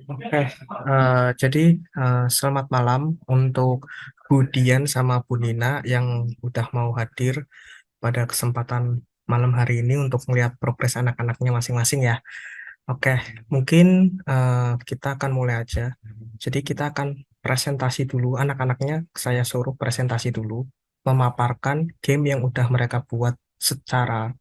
Oke, jadi selamat malam untuk Bu Dian sama Bu Nina yang udah mau hadir pada kesempatan malam hari ini untuk melihat progres anak-anaknya masing-masing ya. Oke, mungkin kita akan mulai aja. Jadi kita akan presentasi dulu, anak-anaknya saya suruh presentasi dulu, memaparkan game yang udah mereka buat secara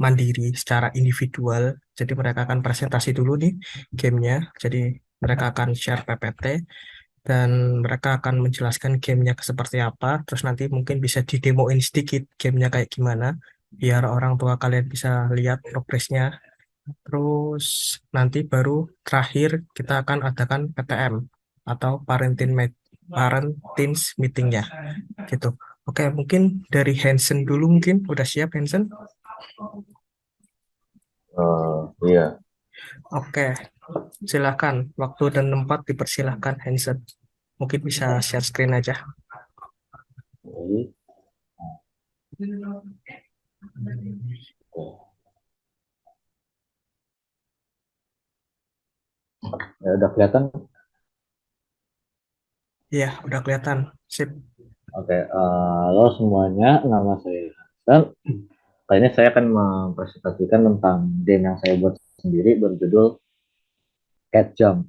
mandiri, secara individual. Jadi mereka akan presentasi dulu nih gamenya. Jadi mereka akan share PPT dan mereka akan menjelaskan gamenya seperti apa. Terus nanti mungkin bisa didemoin sedikit gamenya kayak gimana, biar orang tua kalian bisa lihat progresnya. Terus nanti baru terakhir kita akan adakan PTM atau Parent Teams Meeting-nya gitu. Oke, mungkin dari Hansen dulu mungkin. Udah siap Hansen? Iya. Oke, silakan. Waktu dan tempat dipersilahkan Hansen. Mungkin bisa share screen aja. Jadi, ya udah kelihatan. Iya, udah kelihatan. Sip. Oke, halo semuanya, nama saya Hasan. Kali ini saya akan mempresentasikan tentang game yang saya buat sendiri berjudul Cat Jump.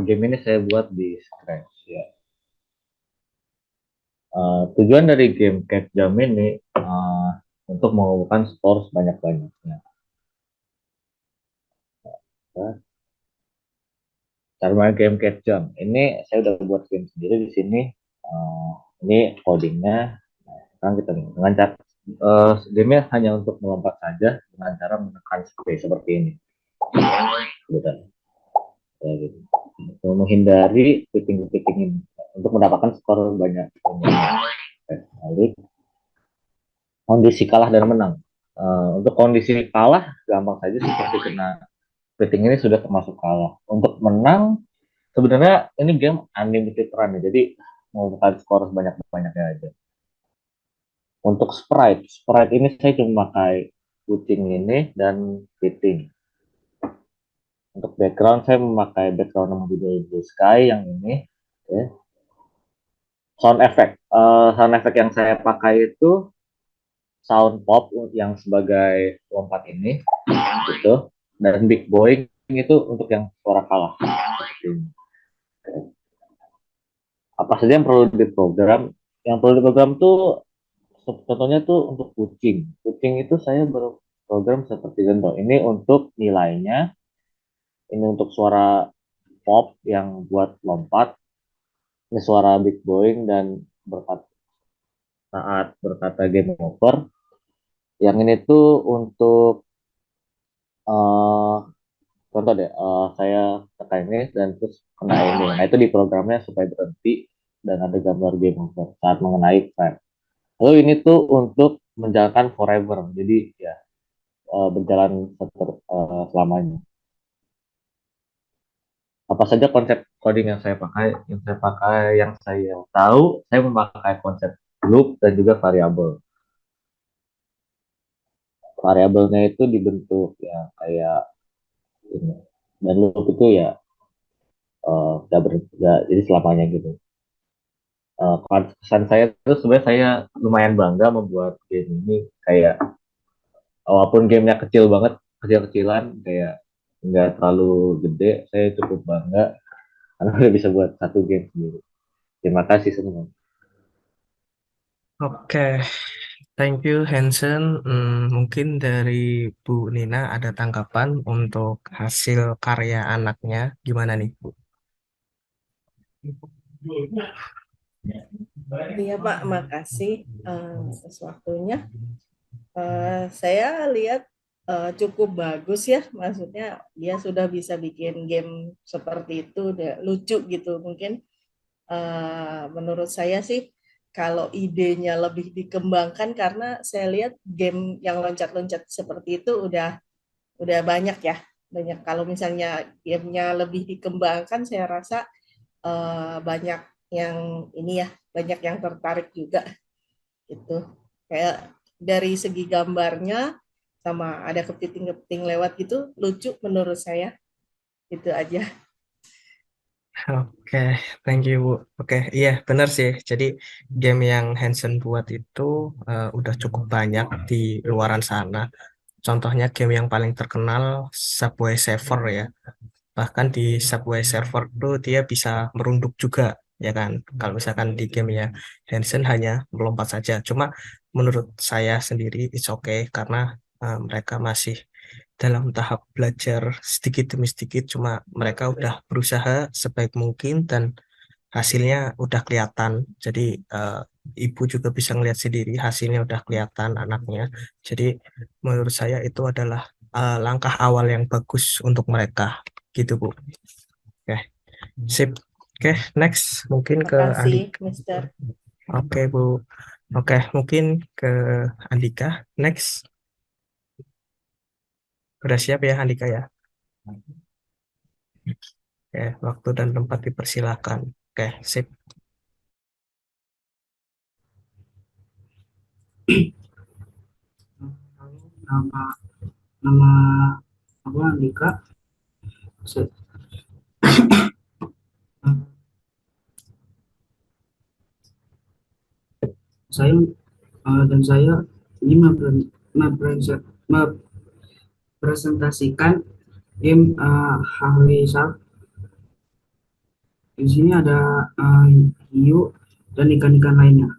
Game ini saya buat di Scratch ya. Tujuan dari game Cat Jump ini untuk mengumpulkan skor sebanyak-banyaknya. Ya. Cara main game Cat Jump ini saya udah buat game sendiri di sini. Ini codingnya. Sekarang kita dengan cara game hanya untuk melompat saja dengan cara menekan space seperti ini. Gitu. Ya, gitu. Untuk menghindari pitting-pitting ini untuk mendapatkan skor banyak. Lalu kondisi kalah dan menang. Untuk kondisi kalah gampang saja seperti kena pitting ini sudah termasuk kalah. Untuk menang sebenarnya ini game unlimited run ya, jadi mau skor sebanyak-banyaknya aja. Untuk sprite ini saya cuma pakai kucing ini dan fitting. Untuk background saya memakai background yang judul Blue Sky yang ini. Okay. Sound effect yang saya pakai itu sound pop yang sebagai lompat ini, gitu. Dan big boy itu untuk yang suara kalah. Apa saja yang perlu diprogram? Yang perlu diprogram tuh contohnya tuh untuk kucing. Kucing itu saya berprogram seperti contoh. Ini untuk nilainya, ini untuk suara pop yang buat lompat, ini suara big boing dan berkata saat berkata game over. Yang ini tuh untuk uh, contoh deh, saya tekan ini dan terus kena ini. Nah itu di programnya supaya berhenti dan ada gambar game over saat mengenai frame. Lalu ini tuh untuk menjalankan forever. Jadi ya berjalan selamanya. Apa saja konsep coding yang saya pakai? Yang saya tahu, saya memakai konsep loop dan juga variabel. Variabelnya itu dibentuk ya kayak ini. Dan loop itu ya jadi selamanya gitu. Kesan saya itu sebenarnya saya lumayan bangga membuat game ini kayak walaupun gamenya kecil banget, kecil-kecilan kayak nggak terlalu gede, saya cukup bangga karena udah bisa buat satu game sendiri. Terima kasih semua. Oke, thank you Hansen. Mungkin dari Bu Nina ada tanggapan untuk hasil karya anaknya. Gimana nih, Bu? Iya Pak, makasih atas waktunya. Saya lihat cukup bagus ya, maksudnya dia sudah bisa bikin game seperti itu, udah lucu gitu. Mungkin menurut saya sih kalau idenya lebih dikembangkan karena saya lihat game yang loncat-loncat seperti itu udah banyak ya, banyak. Kalau misalnya gamenya lebih dikembangkan, saya rasa banyak yang ini ya, banyak yang tertarik juga gitu. Kayak dari segi gambarnya sama ada kepiting-kepiting lewat gitu lucu menurut saya. Itu aja. Oke, thank you, Bu. Oke, iya benar sih. Jadi game yang Hansen buat itu udah cukup banyak di luaran sana. Contohnya game yang paling terkenal Subway Surfer ya. Bahkan di Subway Surfer tuh dia bisa merunduk juga, ya kan? Kalau misalkan di gamenya Hansen hanya melompat saja. Cuma menurut saya sendiri it's okay karena mereka masih dalam tahap belajar sedikit demi sedikit. Cuma mereka udah berusaha sebaik mungkin dan hasilnya udah kelihatan. Jadi ibu juga bisa ngelihat sendiri hasilnya udah kelihatan anaknya. Jadi menurut saya itu adalah langkah awal yang bagus untuk mereka, gitu Bu. Oke, sip. Oke, next mungkin ke Makasih, Andika. Mister. Oke Bu. Oke, mungkin ke Andika. Next. Udah siap ya Andika ya? Oke, waktu dan tempat dipersilakan. Oke, sip. nama nama apa Andika. Se- saya dan saya ini mempresentasikan game Harley Shark. Di sini ada hiu dan ikan-ikan lainnya.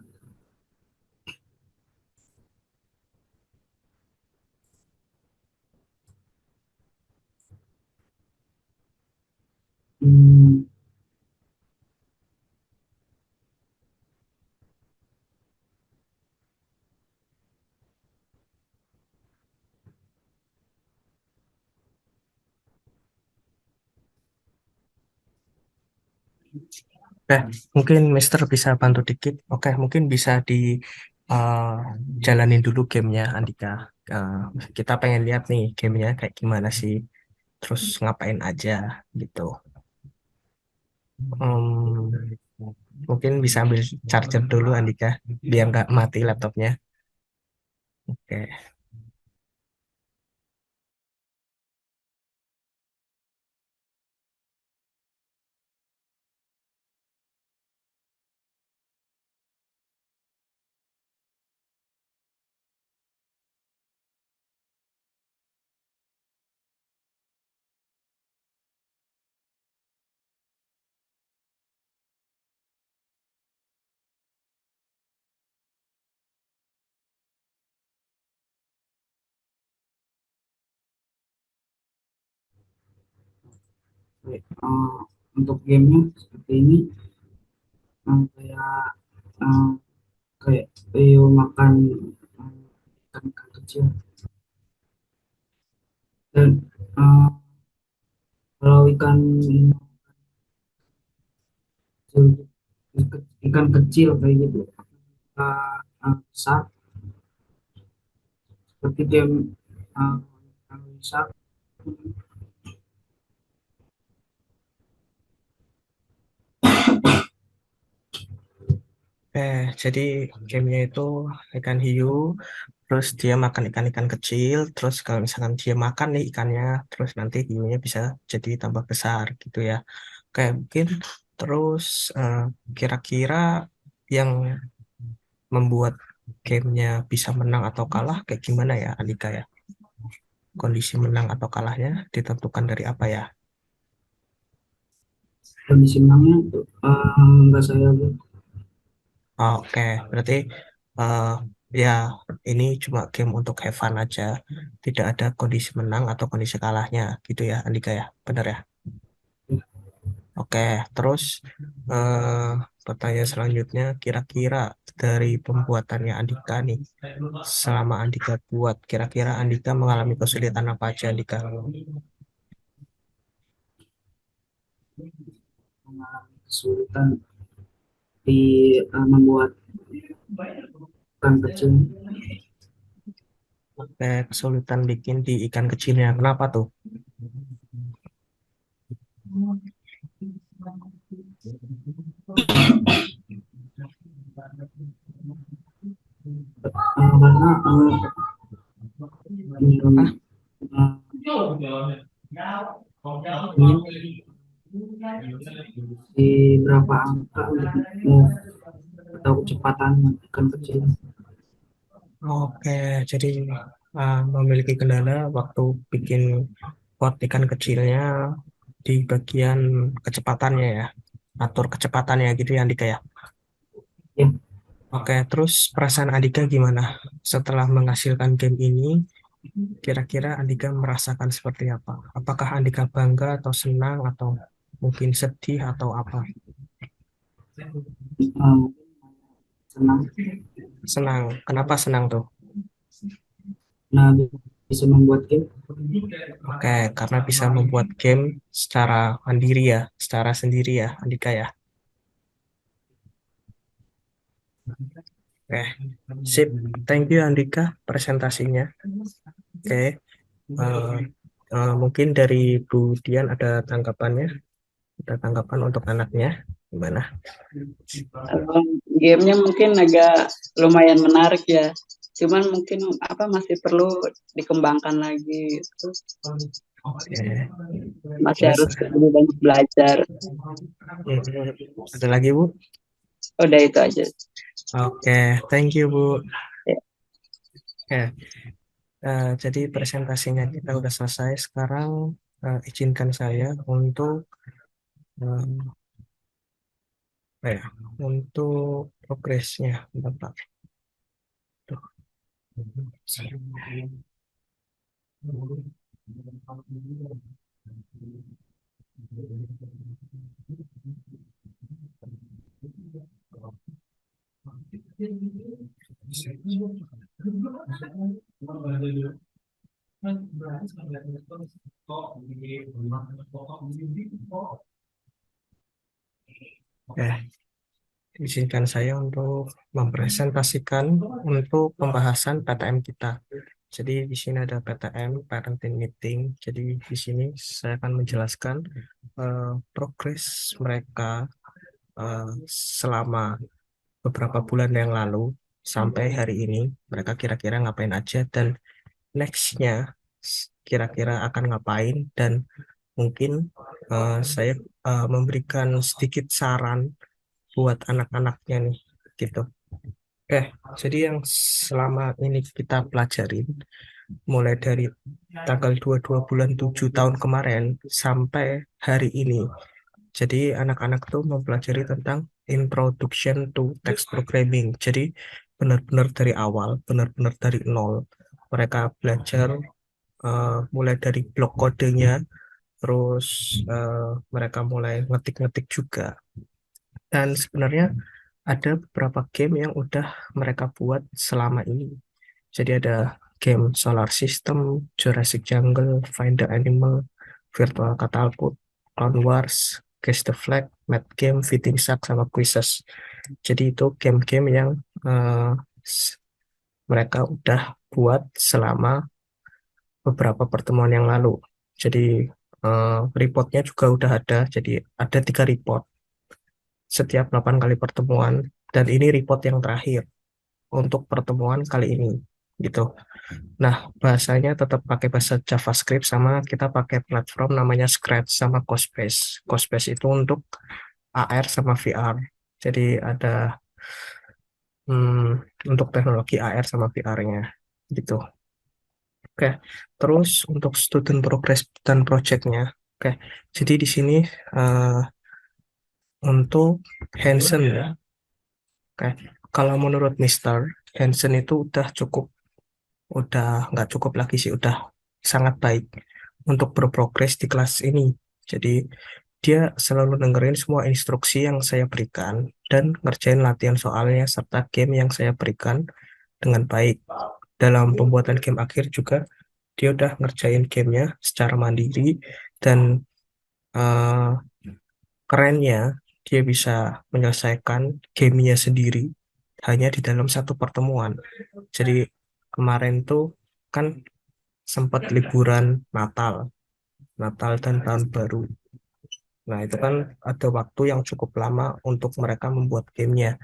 Hmm, Oke, mungkin Mister bisa bantu dikit. Oke, mungkin bisa di eh, jalanin dulu gamenya, Andika. Eh, kita pengen lihat nih gamenya kayak gimana sih, terus ngapain aja gitu. Hmm, mungkin bisa ambil charger dulu, Andika, biar nggak mati laptopnya. Oke, Baik, untuk gamenya seperti ini, kayak eh, kayak hiu makan ikan-ikan kecil. Dan eh, kalau ikan kecil kayak gitu, shark seperti game uh, shark. jadi gamenya itu ikan hiu, terus dia makan ikan-ikan kecil, terus kalau misalkan dia makan nih ikannya, terus nanti hiunya bisa jadi tambah besar gitu ya. Kayak mungkin terus eh, kira-kira yang membuat gamenya bisa menang atau kalah kayak gimana ya Andika ya? Kondisi menang atau kalahnya ditentukan dari apa ya? Kondisi menangnya itu enggak saya lihat. Oke, berarti eh, ya ini cuma game untuk have fun aja, tidak ada kondisi menang atau kondisi kalahnya gitu ya Andika ya, benar ya? Oke, terus eh, pertanyaan selanjutnya, kira-kira dari pembuatannya Andika nih, selama Andika buat, kira-kira Andika mengalami kesulitan apa aja Andika? Mengalami kesulitan di membuat ikan kecil. Oke, kesulitan bikin di ikan kecilnya, kenapa tuh? Karena Ah, ingin Di berapa angka untuk move atau kecepatan ikan kecil? Oke, jadi memiliki kendala waktu bikin pot ikan kecilnya di bagian kecepatannya ya, atur kecepatannya gitu ya Andika ya. Ya, Oke, terus perasaan Andika gimana setelah menghasilkan game ini? Kira-kira Andika merasakan seperti apa? Apakah Andika bangga atau senang atau mungkin sedih atau apa? eh, senang Senang. Kenapa senang tuh? nah bisa membuat game. Oke, karena bisa membuat game secara mandiri ya, secara sendiri ya, Andika ya. Oke, sip. Thank you Andika presentasinya. Oke, eh, mungkin dari Bu Dian ada tanggapannya, ada tanggapan untuk anaknya, gimana? Gamenya mungkin agak lumayan menarik ya. Cuman mungkin masih perlu dikembangkan lagi. Oke, Masih terus harus lebih banyak belajar. ada lagi Bu? Udah itu aja. Oke, thank you Bu. Ya. Oke, jadi presentasinya kita udah selesai. Sekarang izinkan saya untuk apa ya, untuk progresnya, Bapak. Tuh. Eh, izinkan saya untuk mempresentasikan untuk pembahasan PTM kita. Jadi di sini ada PTM, Parenting Meeting. Jadi di sini saya akan menjelaskan progres mereka selama beberapa bulan yang lalu sampai hari ini. Mereka kira-kira ngapain aja dan nextnya kira-kira akan ngapain dan mungkin saya memberikan sedikit saran buat anak-anaknya nih gitu. Oke, jadi yang selama ini kita pelajarin mulai dari tanggal 22 bulan 7 tahun kemarin sampai hari ini. Jadi anak-anak tuh mempelajari tentang introduction to text programming. Jadi benar-benar dari awal, benar-benar dari nol. Mereka belajar mulai dari blok kodenya, terus mereka mulai ngetik-ngetik juga. Dan sebenarnya ada beberapa game yang udah mereka buat selama ini. Jadi ada game Solar System, Jurassic Jungle, Find the Animal, Virtual Catapult, Clone Wars, Guess the Flag, Mad Game, Fitting Shack, sama Quizzes. Jadi itu game-game yang eh, mereka udah buat selama beberapa pertemuan yang lalu. Jadi reportnya juga udah ada. Jadi ada 3 report setiap 8 kali pertemuan. Dan ini report yang terakhir untuk pertemuan kali ini. Gitu. Nah, bahasanya tetap pakai bahasa JavaScript sama kita pakai platform namanya Scratch sama Codebase. Codebase itu untuk AR sama VR. Jadi ada untuk teknologi AR sama VR-nya gitu. Oke, terus untuk student progress dan project-nya. Oke, jadi di sini eh, untuk Hansen ya. Oke, kalau menurut Mister Hansen itu udah nggak cukup lagi sih, udah sangat baik untuk berprogres di kelas ini. Jadi dia selalu dengerin semua instruksi yang saya berikan dan ngerjain latihan soalnya serta game yang saya berikan dengan baik. Dalam pembuatan game akhir juga dia udah ngerjain gamenya secara mandiri dan eh, kerennya dia bisa menyelesaikan gamenya sendiri hanya di dalam satu pertemuan. Jadi kemarin tuh kan sempat liburan Natal, Natal dan Tahun Baru. Nah, itu kan ada waktu yang cukup lama untuk mereka membuat gamenya.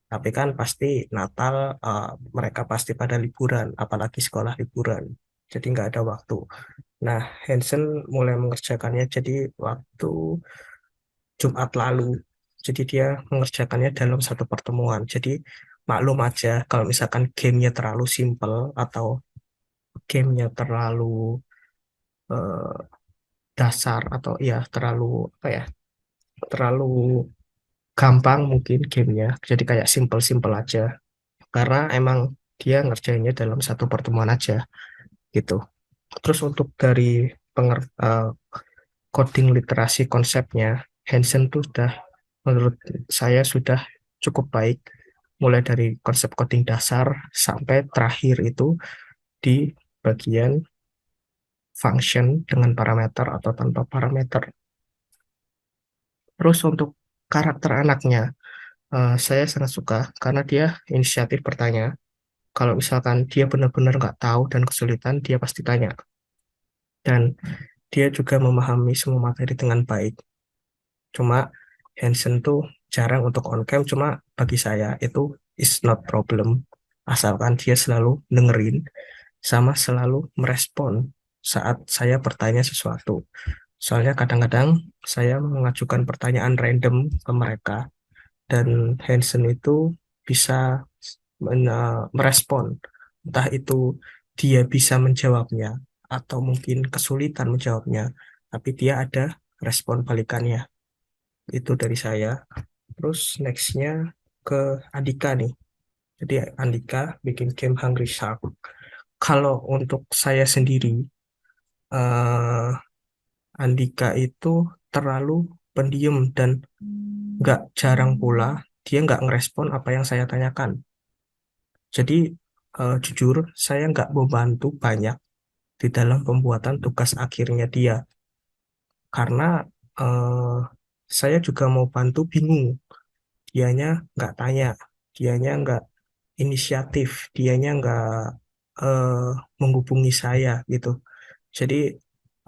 Tapi kan pasti Natal mereka pasti pada liburan, apalagi sekolah liburan. Jadi nggak ada waktu. Nah, Hansen mulai mengerjakannya jadi waktu Jumat lalu. Jadi dia mengerjakannya dalam satu pertemuan. Jadi maklum aja kalau misalkan gamenya terlalu simple atau gamenya terlalu eh, dasar atau ya terlalu apa ya terlalu gampang mungkin gamenya. Jadi kayak simple-simple aja. Karena emang dia ngerjainnya dalam satu pertemuan aja gitu. Terus untuk dari coding literasi konsepnya, Hansen tuh sudah menurut saya sudah cukup baik, mulai dari konsep coding dasar sampai terakhir itu di bagian function dengan parameter atau tanpa parameter. Terus untuk karakter anaknya, saya sangat suka karena dia inisiatif bertanya. Kalau misalkan dia benar-benar nggak tahu dan kesulitan, dia pasti tanya. Dan dia juga memahami semua materi dengan baik. Cuma Hansen tuh jarang untuk on cam, cuma bagi saya itu is not problem. Asalkan dia selalu dengerin sama selalu merespon saat saya bertanya sesuatu. Soalnya kadang-kadang saya mengajukan pertanyaan random ke mereka dan Hansen itu bisa merespon. Entah itu dia bisa menjawabnya atau mungkin kesulitan menjawabnya, tapi dia ada respon balikannya. Itu dari saya. Terus nextnya ke Andika nih. Jadi Andika bikin game Hungry Shark. Kalau untuk saya sendiri, eh, Andika itu terlalu pendiam dan nggak jarang pula dia nggak ngerespon apa yang saya tanyakan. Jadi jujur saya nggak membantu banyak di dalam pembuatan tugas akhirnya dia karena eh, saya juga mau bantu bingung. Dianya nggak tanya, dianya nggak inisiatif, dianya nggak eh, menghubungi saya gitu. Jadi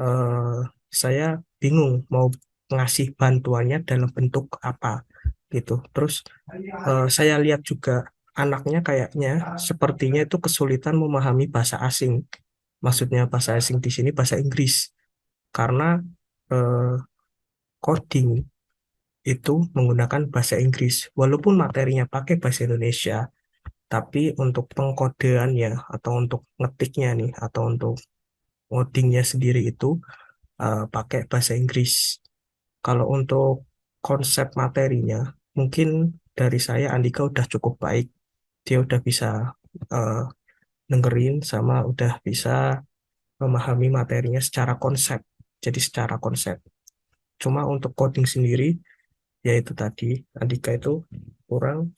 eh, saya bingung mau ngasih bantuannya dalam bentuk apa gitu. Terus saya lihat juga anaknya kayaknya sepertinya itu kesulitan memahami bahasa asing. Maksudnya bahasa asing di sini bahasa Inggris karena eh, coding itu menggunakan bahasa Inggris. Walaupun materinya pakai bahasa Indonesia, tapi untuk pengkodeannya atau untuk ngetiknya nih atau untuk codingnya sendiri itu pakai bahasa Inggris. Kalau untuk konsep materinya, mungkin dari saya Andika udah cukup baik. Dia udah bisa eh, dengerin sama udah bisa memahami materinya secara konsep. Jadi secara konsep. Cuma untuk coding sendiri, yaitu tadi Andika itu kurang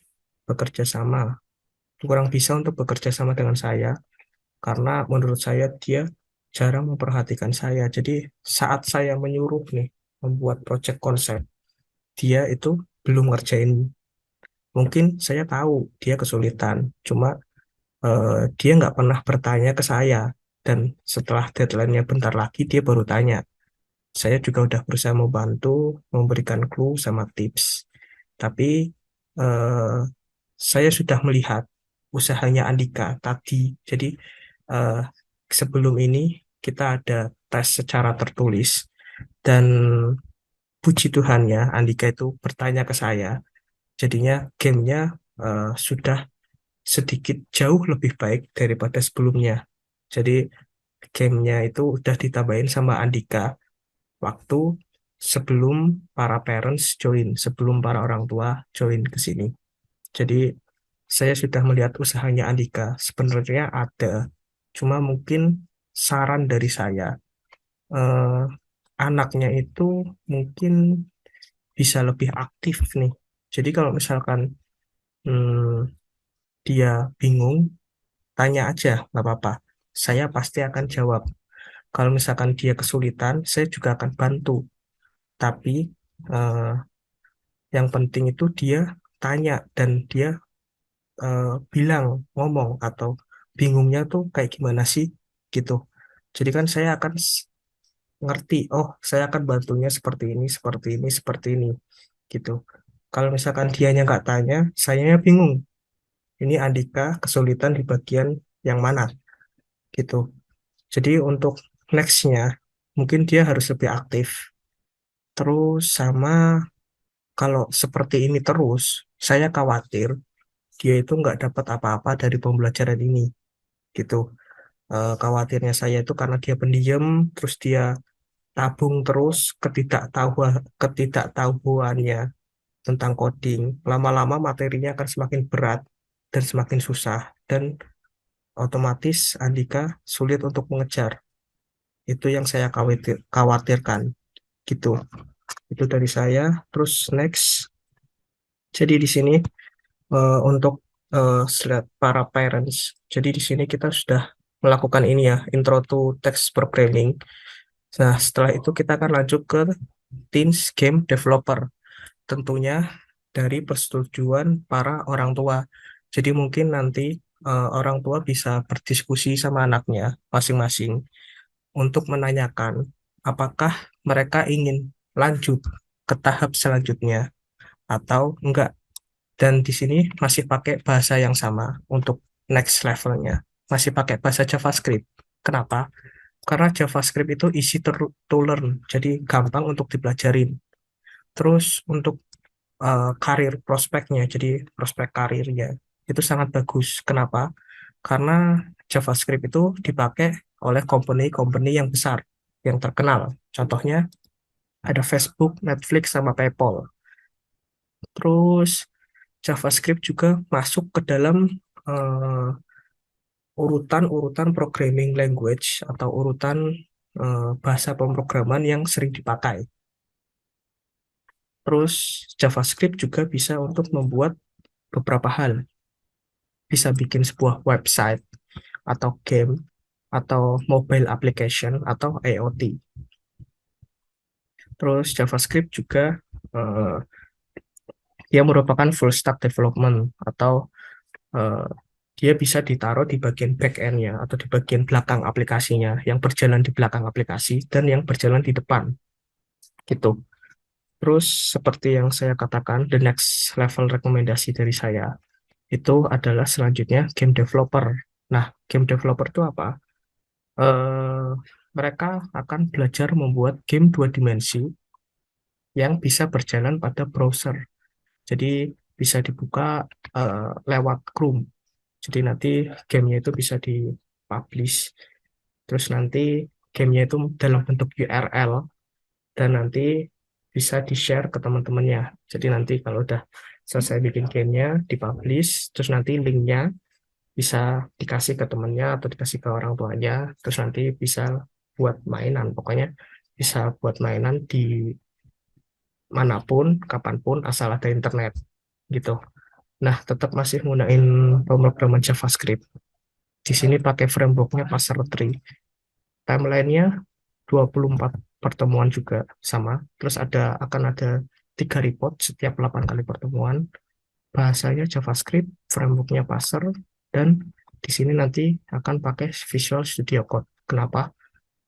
bekerja sama, kurang bisa untuk bekerja sama dengan saya karena menurut saya dia jarang memperhatikan saya. Jadi saat saya menyuruh nih membuat project konsep, dia itu belum ngerjain. Mungkin saya tahu dia kesulitan, cuma dia nggak pernah bertanya ke saya. Dan setelah deadline-nya bentar lagi, dia baru tanya. Saya juga udah berusaha membantu, memberikan clue sama tips. Tapi eh, saya sudah melihat usahanya Andika tadi. Jadi eh, sebelum ini kita ada tes secara tertulis dan puji Tuhannya Andika itu bertanya ke saya. Jadinya gamenya sudah sedikit jauh lebih baik daripada sebelumnya. Jadi gamenya itu udah ditambahin sama Andika waktu sebelum para parents join, sebelum para orang tua join ke sini. Jadi saya sudah melihat usahanya Andika. Sebenarnya ada, cuma mungkin saran dari saya, eh, anaknya itu mungkin bisa lebih aktif nih. Jadi kalau misalkan hmm, dia bingung, tanya aja, nggak apa-apa. Saya pasti akan jawab. Kalau misalkan dia kesulitan, saya juga akan bantu. Tapi eh, yang penting itu dia tanya dan dia eh, bilang, ngomong atau bingungnya tuh kayak gimana sih gitu. Jadi kan saya akan ngerti, oh saya akan bantunya seperti ini, seperti ini, seperti ini gitu. Kalau misalkan dianya nggak tanya, sayanya bingung. Ini Andika kesulitan di bagian yang mana gitu. Jadi untuk nextnya mungkin dia harus lebih aktif. Terus sama kalau seperti ini terus, saya khawatir dia itu nggak dapat apa-apa dari pembelajaran ini, gitu. Khawatirnya saya itu karena dia pendiam, terus dia tabung terus ketidaktahuannya tentang coding. Lama-lama materinya akan semakin berat dan semakin susah, dan otomatis Andika sulit untuk mengejar. Itu yang saya khawatirkan, gitu. Itu dari saya. Terus next, jadi di sini untuk para parents. Jadi di sini kita sudah melakukan ini ya, intro to text programming. Nah, setelah itu kita akan lanjut ke teens game developer. Tentunya dari persetujuan para orang tua. Jadi mungkin nanti orang tua bisa berdiskusi sama anaknya masing-masing untuk menanyakan apakah mereka ingin lanjut ke tahap selanjutnya atau enggak. Dan di sini masih pakai bahasa yang sama untuk next levelnya. Masih pakai bahasa JavaScript. Kenapa? Karena JavaScript itu easy to learn, jadi gampang untuk dipelajarin. Terus untuk karir prospeknya, jadi prospek karirnya itu sangat bagus. Kenapa? Karena JavaScript itu dipakai oleh company-company yang besar, yang terkenal. Contohnya ada Facebook, Netflix, sama PayPal. Terus JavaScript juga masuk ke dalam eh, urutan-urutan programming language atau urutan bahasa pemrograman yang sering dipakai. Terus JavaScript juga bisa untuk membuat beberapa hal. Bisa bikin sebuah website atau game atau mobile application atau IoT. Terus JavaScript juga eh, dia merupakan full stack development atau eh, dia bisa ditaruh di bagian back-end-nya atau di bagian belakang aplikasinya, yang berjalan di belakang aplikasi dan yang berjalan di depan, gitu. Terus seperti yang saya katakan, the next level rekomendasi dari saya itu adalah selanjutnya game developer. Nah, game developer itu apa? Eh, Mereka akan belajar membuat game dua dimensi yang bisa berjalan pada browser. Jadi bisa dibuka lewat Chrome. Jadi nanti gamenya itu bisa dipublish. Terus nanti gamenya itu dalam bentuk URL dan nanti bisa di-share ke teman-temannya. Jadi nanti kalau udah selesai bikin gamenya, dipublish, terus nanti linknya bisa dikasih ke temannya atau dikasih ke orang tuanya, terus nanti bisa buat mainan. Pokoknya bisa buat mainan di manapun, kapanpun, asal ada internet, gitu. Nah, tetap masih menggunakan pemrograman JavaScript. Di sini pakai frameworknya Passertree. Timelinenya 24 pertemuan juga sama. Terus akan ada 3 report setiap 8 kali pertemuan. Bahasanya JavaScript, frameworknya Passer, dan di sini nanti akan pakai Visual Studio Code. Kenapa?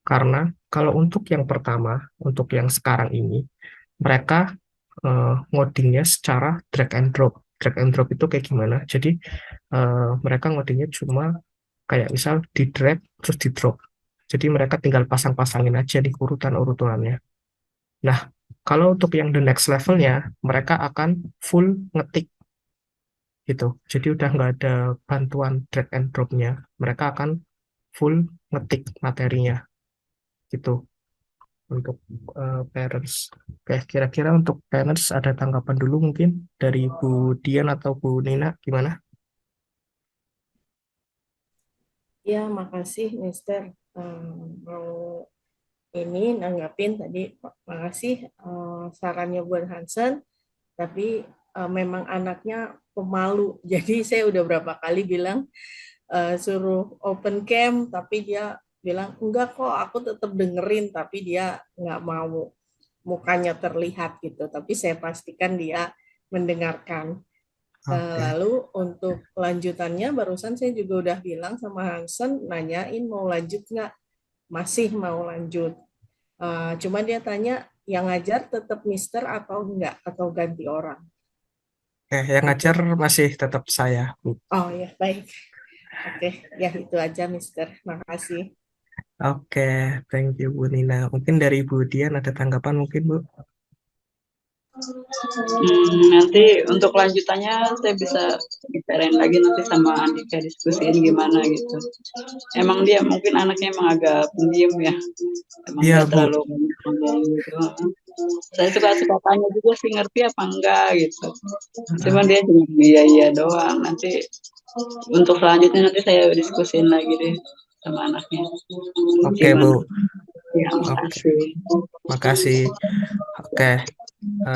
Karena kalau untuk yang pertama, untuk yang sekarang ini, mereka ngodingnya secara drag and drop. Drag and drop itu kayak gimana? Jadi mereka ngodingnya cuma kayak misal di drag terus di drop. Jadi mereka tinggal pasang-pasangin aja di urutan-urutannya. Nah, kalau untuk yang the next levelnya, mereka akan full ngetik gitu. Jadi udah nggak ada bantuan drag and dropnya. Mereka akan full ngetik materinya gitu untuk parents. Oke, kira-kira untuk parents ada tanggapan dulu mungkin dari Bu Dian atau Bu Nina gimana? Ya, makasih Mister. Mau ini nanggapin tadi, makasih sarannya buat Hansen, tapi memang anaknya pemalu. Jadi saya udah berapa kali bilang suruh open cam, tapi dia bilang enggak kok, aku tetap dengerin, tapi dia nggak mau mukanya terlihat gitu. Tapi saya pastikan dia mendengarkan. Oke. Lalu untuk lanjutannya barusan saya juga udah bilang sama Hansen, nanyain mau lanjut nggak, masih mau lanjut. Cuma dia tanya yang ngajar tetap Mister atau enggak, atau ganti orang. Yang Gitu. ngajar masih tetap saya, Bu. Oh ya, baik. Oke, ya itu aja Mister. Makasih. Oke, thank you Bu Nina. Mungkin dari Bu Dian ada tanggapan mungkin Bu? Nanti untuk lanjutannya saya bisa bicarain lagi nanti sama Andika, diskusiin gimana gitu. Emang dia mungkin anaknya emang agak pendiam ya, emang Iya, nggak Bu. terlalu ngomong gitu. Saya suka tanya juga sih, ngerti apa enggak gitu. Cuman dia cuma iya iya doang. Nanti untuk selanjutnya nanti saya diskusiin lagi deh sama anaknya Oke, Bu. gimana. Ya, Oke, makasih. makasih. Oke,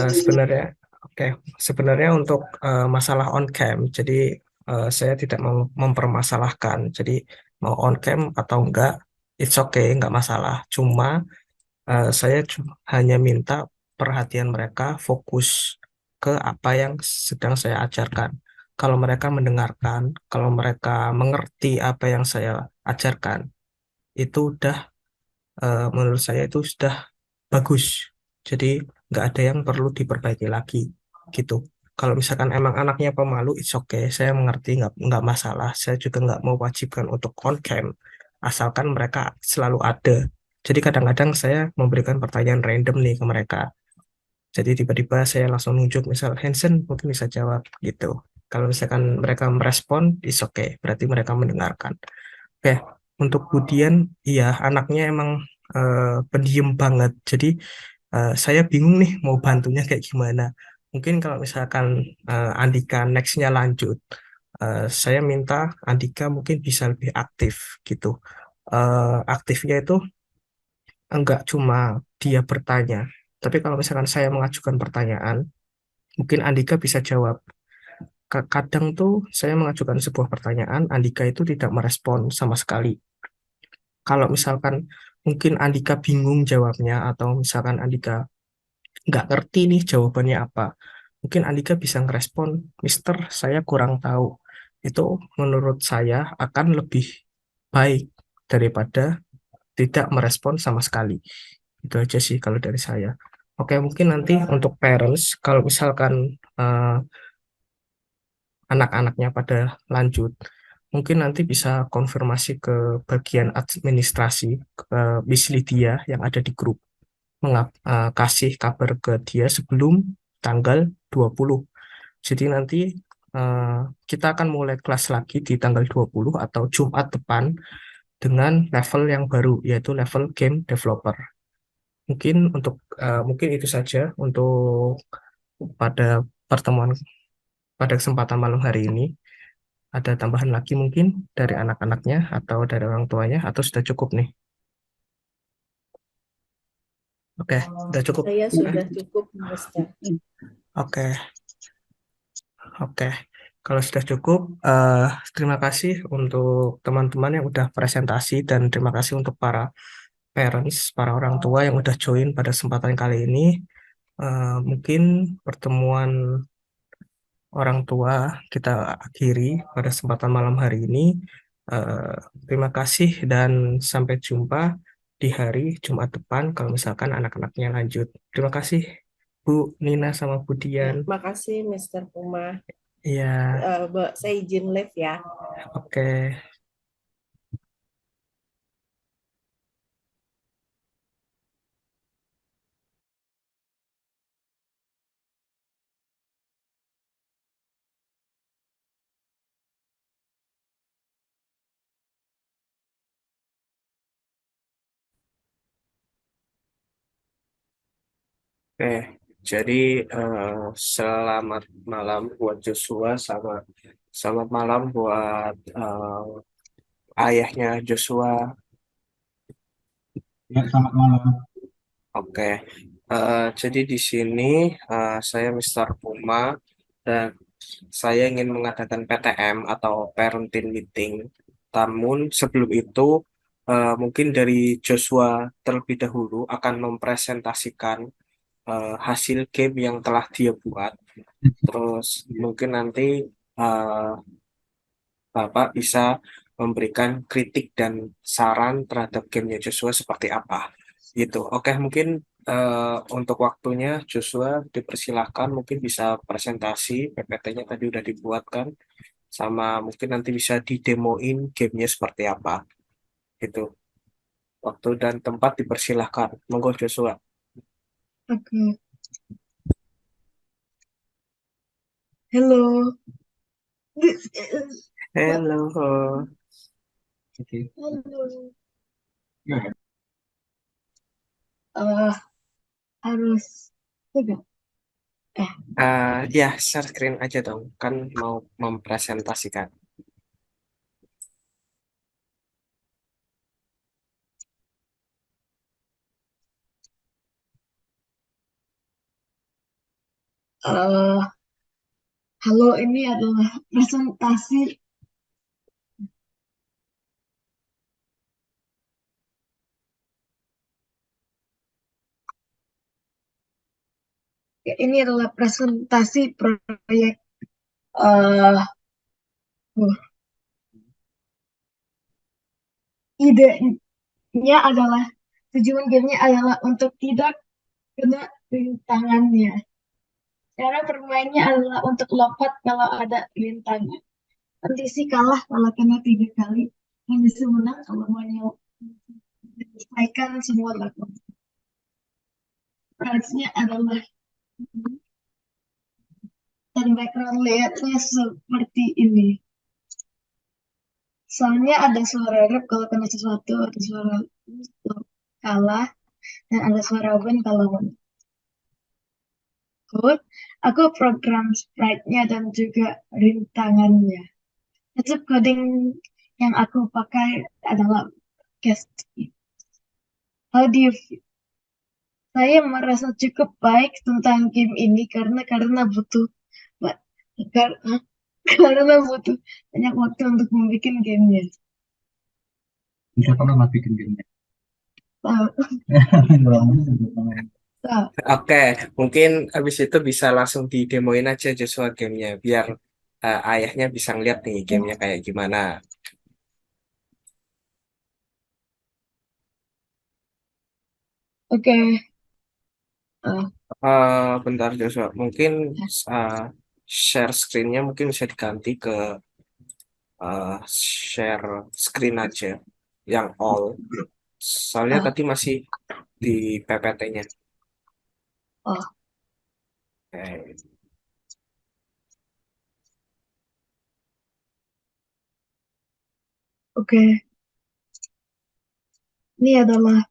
sebenarnya, oke, sebenarnya untuk masalah on cam, jadi saya tidak mau mempermasalahkan. Jadi mau on cam atau enggak, it's okay, enggak masalah. Cuma saya hanya minta perhatian mereka fokus ke apa yang sedang saya ajarkan. Kalau mereka mendengarkan, kalau mereka mengerti apa yang saya ajarkan, itu udah menurut saya itu sudah bagus. Jadi nggak ada yang perlu diperbaiki lagi gitu. Kalau misalkan emang anaknya pemalu, it's okay. Saya mengerti, nggak masalah. Saya juga nggak mewajibkan untuk on cam, asalkan mereka selalu ada. Jadi kadang-kadang saya memberikan pertanyaan random nih ke mereka. Jadi tiba-tiba saya langsung nunjuk, misal Hansen mungkin bisa jawab gitu. Kalau misalkan mereka merespon, it's okay. Berarti mereka mendengarkan. Oke, untuk Budian, iya anaknya emang pendiam banget. Jadi saya bingung nih mau bantunya kayak gimana. Mungkin kalau misalkan Andika nextnya lanjut, saya minta Andika mungkin bisa lebih aktif gitu. Aktifnya itu enggak cuma dia bertanya, tapi kalau misalkan saya mengajukan pertanyaan, mungkin Andika bisa jawab. Kadang tuh saya mengajukan sebuah pertanyaan, Andika itu tidak merespon sama sekali. Kalau misalkan mungkin Andika bingung jawabnya, atau misalkan Andika nggak ngerti nih jawabannya apa, mungkin Andika bisa ngerespon, Mister, saya kurang tahu. Itu menurut saya akan lebih baik daripada tidak merespon sama sekali. Itu aja sih kalau dari saya. Oke, mungkin nanti untuk parents, kalau misalkan eh, anak-anaknya pada lanjut, mungkin nanti bisa konfirmasi ke bagian administrasi, ke Miss Lydia yang ada di grup, kasih kabar ke dia sebelum tanggal 20. Jadi nanti eh, kita akan mulai kelas lagi di tanggal 20 atau Jumat depan dengan level yang baru, yaitu level game developer. Mungkin itu saja untuk pada pertemuan pada kesempatan malam hari ini. Ada tambahan lagi mungkin dari anak-anaknya atau dari orang tuanya, atau sudah cukup nih? Oke, sudah cukup. Saya sudah cukup, Mister. Oke, oke. Kalau sudah cukup, terima kasih untuk teman-teman yang udah presentasi, dan terima kasih untuk para parents, para orang tua yang udah join pada kesempatan kali ini. Mungkin pertemuan orang tua kita akhiri pada kesempatan malam hari ini. Eh, Terima kasih dan sampai jumpa di hari Jumat depan kalau misalkan anak-anaknya lanjut. Terima kasih Bu Nina sama Bu Ya, Dian. makasih Mister Puma. Iya, Saya izin live ya. oke. Oke, jadi eh, selamat malam buat Joshua, sama selamat malam buat ayahnya Joshua. Ya, selamat malam. Oke, jadi di sini saya Mister Puma, dan saya ingin mengadakan PTM atau Parenting Meeting. Namun sebelum itu, mungkin dari Joshua terlebih dahulu akan mempresentasikan hasil game yang telah dia buat. Terus mungkin nanti eh, Bapak bisa memberikan kritik dan saran terhadap gamenya Joshua seperti apa. Gitu. Oke, mungkin untuk waktunya Joshua dipersilahkan, mungkin bisa presentasi, PPT-nya tadi udah dibuatkan, sama mungkin nanti bisa didemoin gamenya seperti apa. Gitu. Waktu dan tempat dipersilahkan. Monggo Joshua. Oke, Hello, this is what? Halo. Oke. Hello. Gimana? Harus juga. Ya, share screen aja dong. Kan mau mempresentasikan. eh Halo, ini adalah presentasi. Ini adalah presentasi proyek. eh uh, Idenya adalah tujuan gamenya adalah untuk tidak kena rintangannya. Cara bermainnya adalah untuk lompat kalau ada rintangan. Nanti sih kalah kalau kena 3 kali. Yang bisa menang kalau menyelesaikan semua level. Price-nya adalah dan background layout-nya seperti ini. Soalnya ada suara rap kalau kena sesuatu, ada suara kalah, dan ada suara win kalau menang. Good. Aku program sprite-nya dan juga rintangannya. Itu coding yang aku pakai adalah cast. How do you feel? Saya merasa cukup baik tentang game ini karena butuh karena, karena butuh banyak waktu untuk membuat gamenya. Berapa lama bikin gamenya? Tahu, Lama, berapa lama? tahu. Oke, mungkin habis itu bisa langsung didemoin aja Joshua gamenya, biar ayahnya bisa ngeliat nih gamenya kayak gimana. Oke. eh, Bentar Joshua, mungkin uh, share screen-nya mungkin bisa diganti ke share screen aja, yang all. Soalnya ah, tadi masih di PPT-nya. oh, Oke. oke. Ini adalah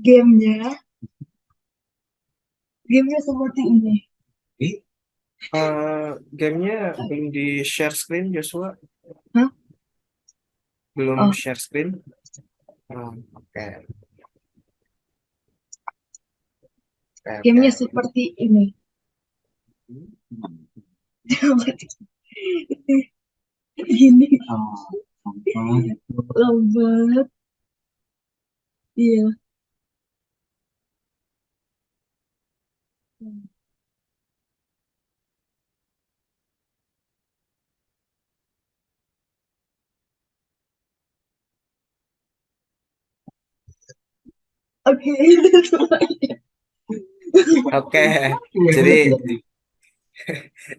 gamenya. Gamenya seperti ini. Gamenya belum di share screen Joshua, Hah? belum Oh, share screen. Oke, oke, gamenya oke. seperti ini. Ini Apa itu? lambat. Iya. Oke, itu semuanya. Oke, jadi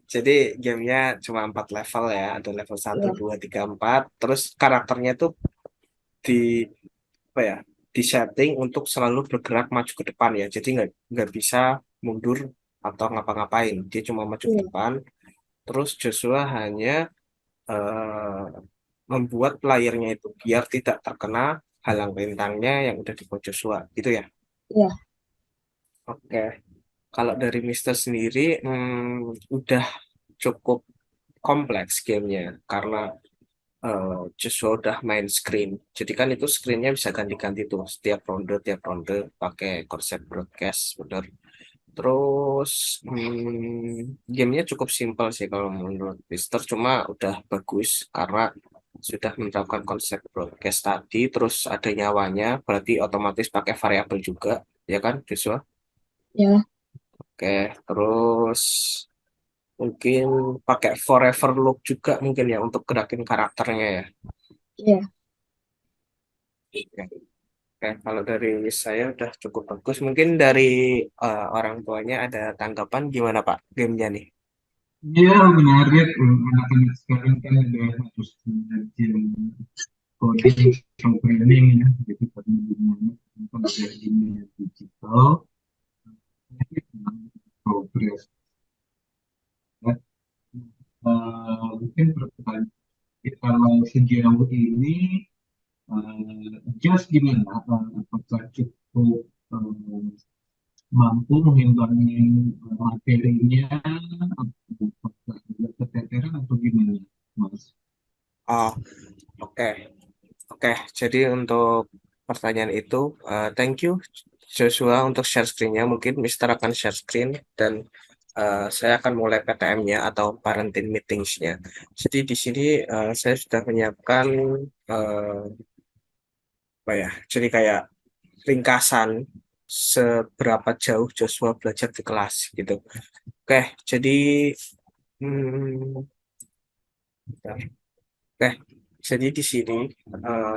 jadi gamenya cuma 4 level ya, ada level 1, Ya, 2, 3, 4. Terus karakternya tuh di apa ya, di setting untuk selalu bergerak maju ke depan ya. Jadi nggak bisa mundur atau ngapa-ngapain. Dia cuma maju ke iya, depan. Terus Joshua hanya eh, membuat layarnya itu biar tidak terkena halang rintangnya yang udah dibuat Joshua, gitu ya. iya, Oke, kalau dari Mister sendiri udah cukup kompleks gamenya karena Joshua udah main screen. Jadi kan itu screennya bisa ganti-ganti tuh tiap ronde pakai konsep broadcast, bener. Terus gamenya cukup simpel sih kalau menurut Mister, cuma udah bagus karena sudah menerapkan konsep broadcast tadi, terus ada nyawanya, berarti otomatis pakai variabel juga, ya kan, Joshua? ya, Oke, terus mungkin pakai forever loop juga mungkin ya untuk gerakin karakternya ya. iya. Oke, oke, kalau dari saya udah cukup bagus. Mungkin dari orang tuanya ada tanggapan gimana Pak gamenya nih? Iya, menarik. Anak-anak sekarang kan udah harus belajar coding, programming ya. Jadi karena dunia pada dunia digital, progres. Ya. kalau sejauh ini just gimana? Apakah cukup mampu mengimbangi materinya, apakah ada keteteran atau gimana, Mas? Oh, oke. Oke, jadi untuk pertanyaan itu, thank you Joshua untuk share screen-nya. Mungkin Mister akan share screen dan saya akan mulai PTM-nya atau parenting meetings-nya. Jadi di sini saya sudah menyiapkan apa ya? Jadi kayak ringkasan seberapa jauh Joshua belajar di kelas gitu. Oke, jadi hmm, bentar. Oke, jadi di sini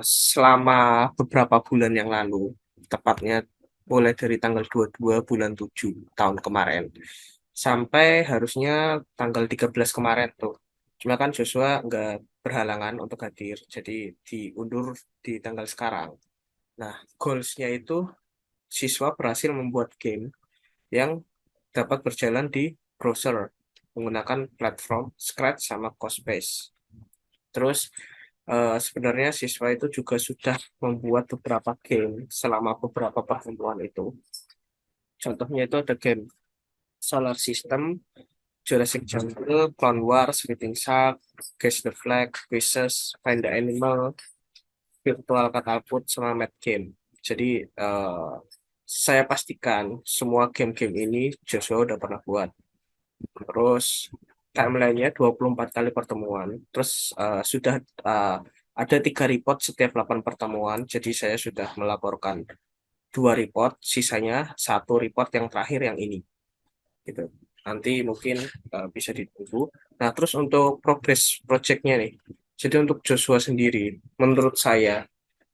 selama beberapa bulan yang lalu, tepatnya mulai dari tanggal 22 bulan 7 tahun kemarin, sampai harusnya tanggal 13 kemarin tuh. Cuma kan Joshua nggak berhalangan untuk hadir, jadi diundur di tanggal sekarang. Nah, goals-nya itu siswa berhasil membuat game yang dapat berjalan di browser menggunakan platform Scratch sama Codebase. Terus sebenarnya siswa itu juga sudah membuat beberapa game selama beberapa pertemuan itu. Contohnya itu ada game Solar System, Jurassic Jungle, Clone Wars, Shooting Shark, Guess the Flag, Quizzes, Find the Animal, Virtual Catapult, sama Mad Game. Jadi saya pastikan semua game-game ini Joshua udah pernah buat. Terus timelinenya 24 kali pertemuan. Terus sudah ada 3 report setiap 8 pertemuan. Jadi saya sudah melaporkan 2 report, sisanya 1 report yang terakhir yang ini. Gitu. Nanti mungkin bisa ditunggu. Nah, terus untuk progress project-nya nih. Jadi untuk Joshua sendiri, menurut saya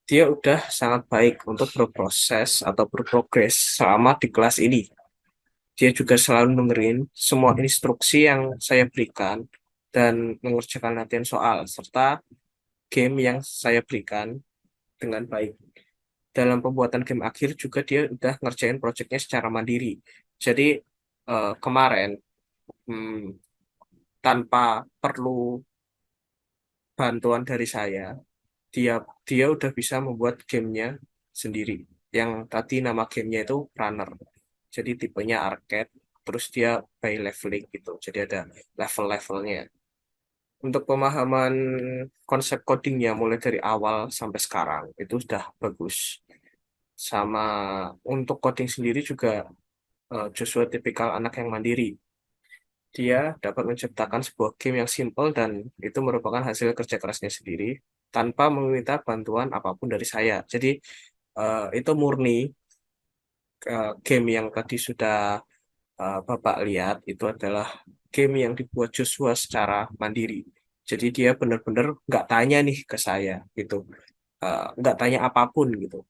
dia udah sangat baik untuk berproses atau berprogres selama di kelas ini. Dia juga selalu dengerin semua instruksi yang saya berikan dan mengerjakan latihan soal serta game yang saya berikan dengan baik. Dalam pembuatan game akhir juga dia udah ngerjain proyeknya secara mandiri. Jadi kemarin hmm, tanpa perlu bantuan dari saya, dia dia udah bisa membuat gamenya sendiri. Yang tadi nama gamenya itu Runner. Jadi tipenya arcade, terus dia by leveling gitu. Jadi ada level-levelnya. Untuk pemahaman konsep codingnya mulai dari awal sampai sekarang itu sudah bagus. Sama untuk coding sendiri juga Joshua tipikal anak yang mandiri. Dia dapat menciptakan sebuah game yang simple dan itu merupakan hasil kerja kerasnya sendiri tanpa meminta bantuan apapun dari saya. Jadi itu murni game yang tadi sudah Bapak lihat itu adalah game yang dibuat Joshua secara mandiri. Jadi dia benar-benar nggak tanya nih ke saya gitu, nggak tanya apapun gitu.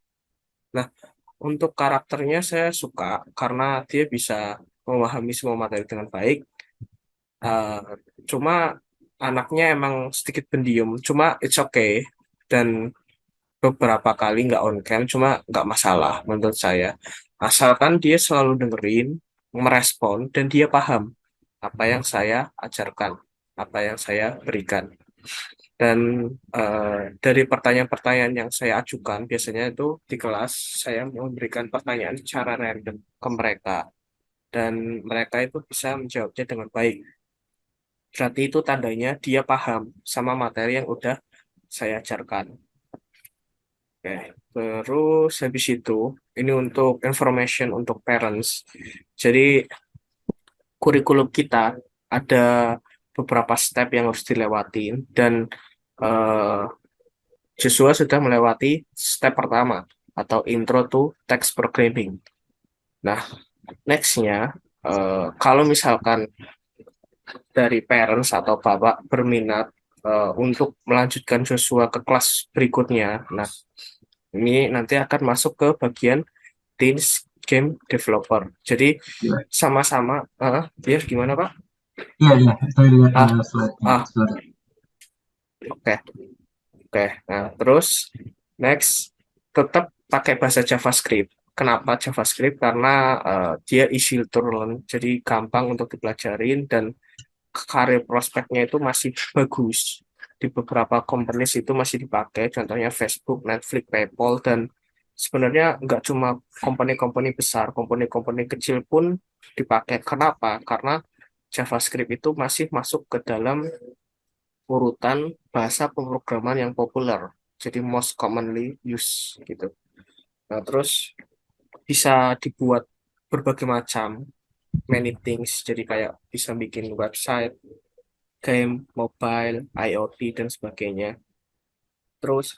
Nah, untuk karakternya saya suka karena dia bisa memahami semua materi dengan baik. Uh, Cuma anaknya emang sedikit pendiam, cuma it's okay. Dan beberapa kali nggak on cam, cuma nggak masalah menurut saya. Asalkan dia selalu dengerin, merespon, dan dia paham apa yang saya ajarkan, apa yang saya berikan. Dan dari pertanyaan-pertanyaan yang saya ajukan, biasanya itu di kelas saya memberikan pertanyaan secara random ke mereka. Dan mereka itu bisa menjawabnya dengan baik. Berarti itu tandanya dia paham sama materi yang udah saya ajarkan. Oke, terus habis itu, ini untuk information untuk parents. Jadi, kurikulum kita ada beberapa step yang harus dilewatin dan eh, Joshua sudah melewati step pertama atau intro to text programming. Nah, nextnya, kalau misalkan dari parents atau bapak berminat untuk melanjutkan Joshua ke kelas berikutnya, nah ini nanti akan masuk ke bagian Teens Game Developer. Jadi sama-sama, ya gimana Pak? Iya, iya, saya lihat Ah, slide-nya. ah, oke, oke. Nah, terus next tetap pakai bahasa JavaScript. Kenapa JavaScript? Karena dia easy to learn, jadi gampang untuk dipelajarin dan karir prospeknya itu masih bagus. di beberapa companies itu masih dipakai, contohnya Facebook, Netflix, PayPal, dan sebenarnya nggak cuma company-company besar, company-company kecil pun dipakai. Kenapa? Karena JavaScript itu masih masuk ke dalam urutan bahasa pemrograman yang populer, jadi most commonly used gitu. Nah, terus bisa dibuat berbagai macam, many things, jadi kayak bisa bikin website, game, mobile, IoT, dan sebagainya. Terus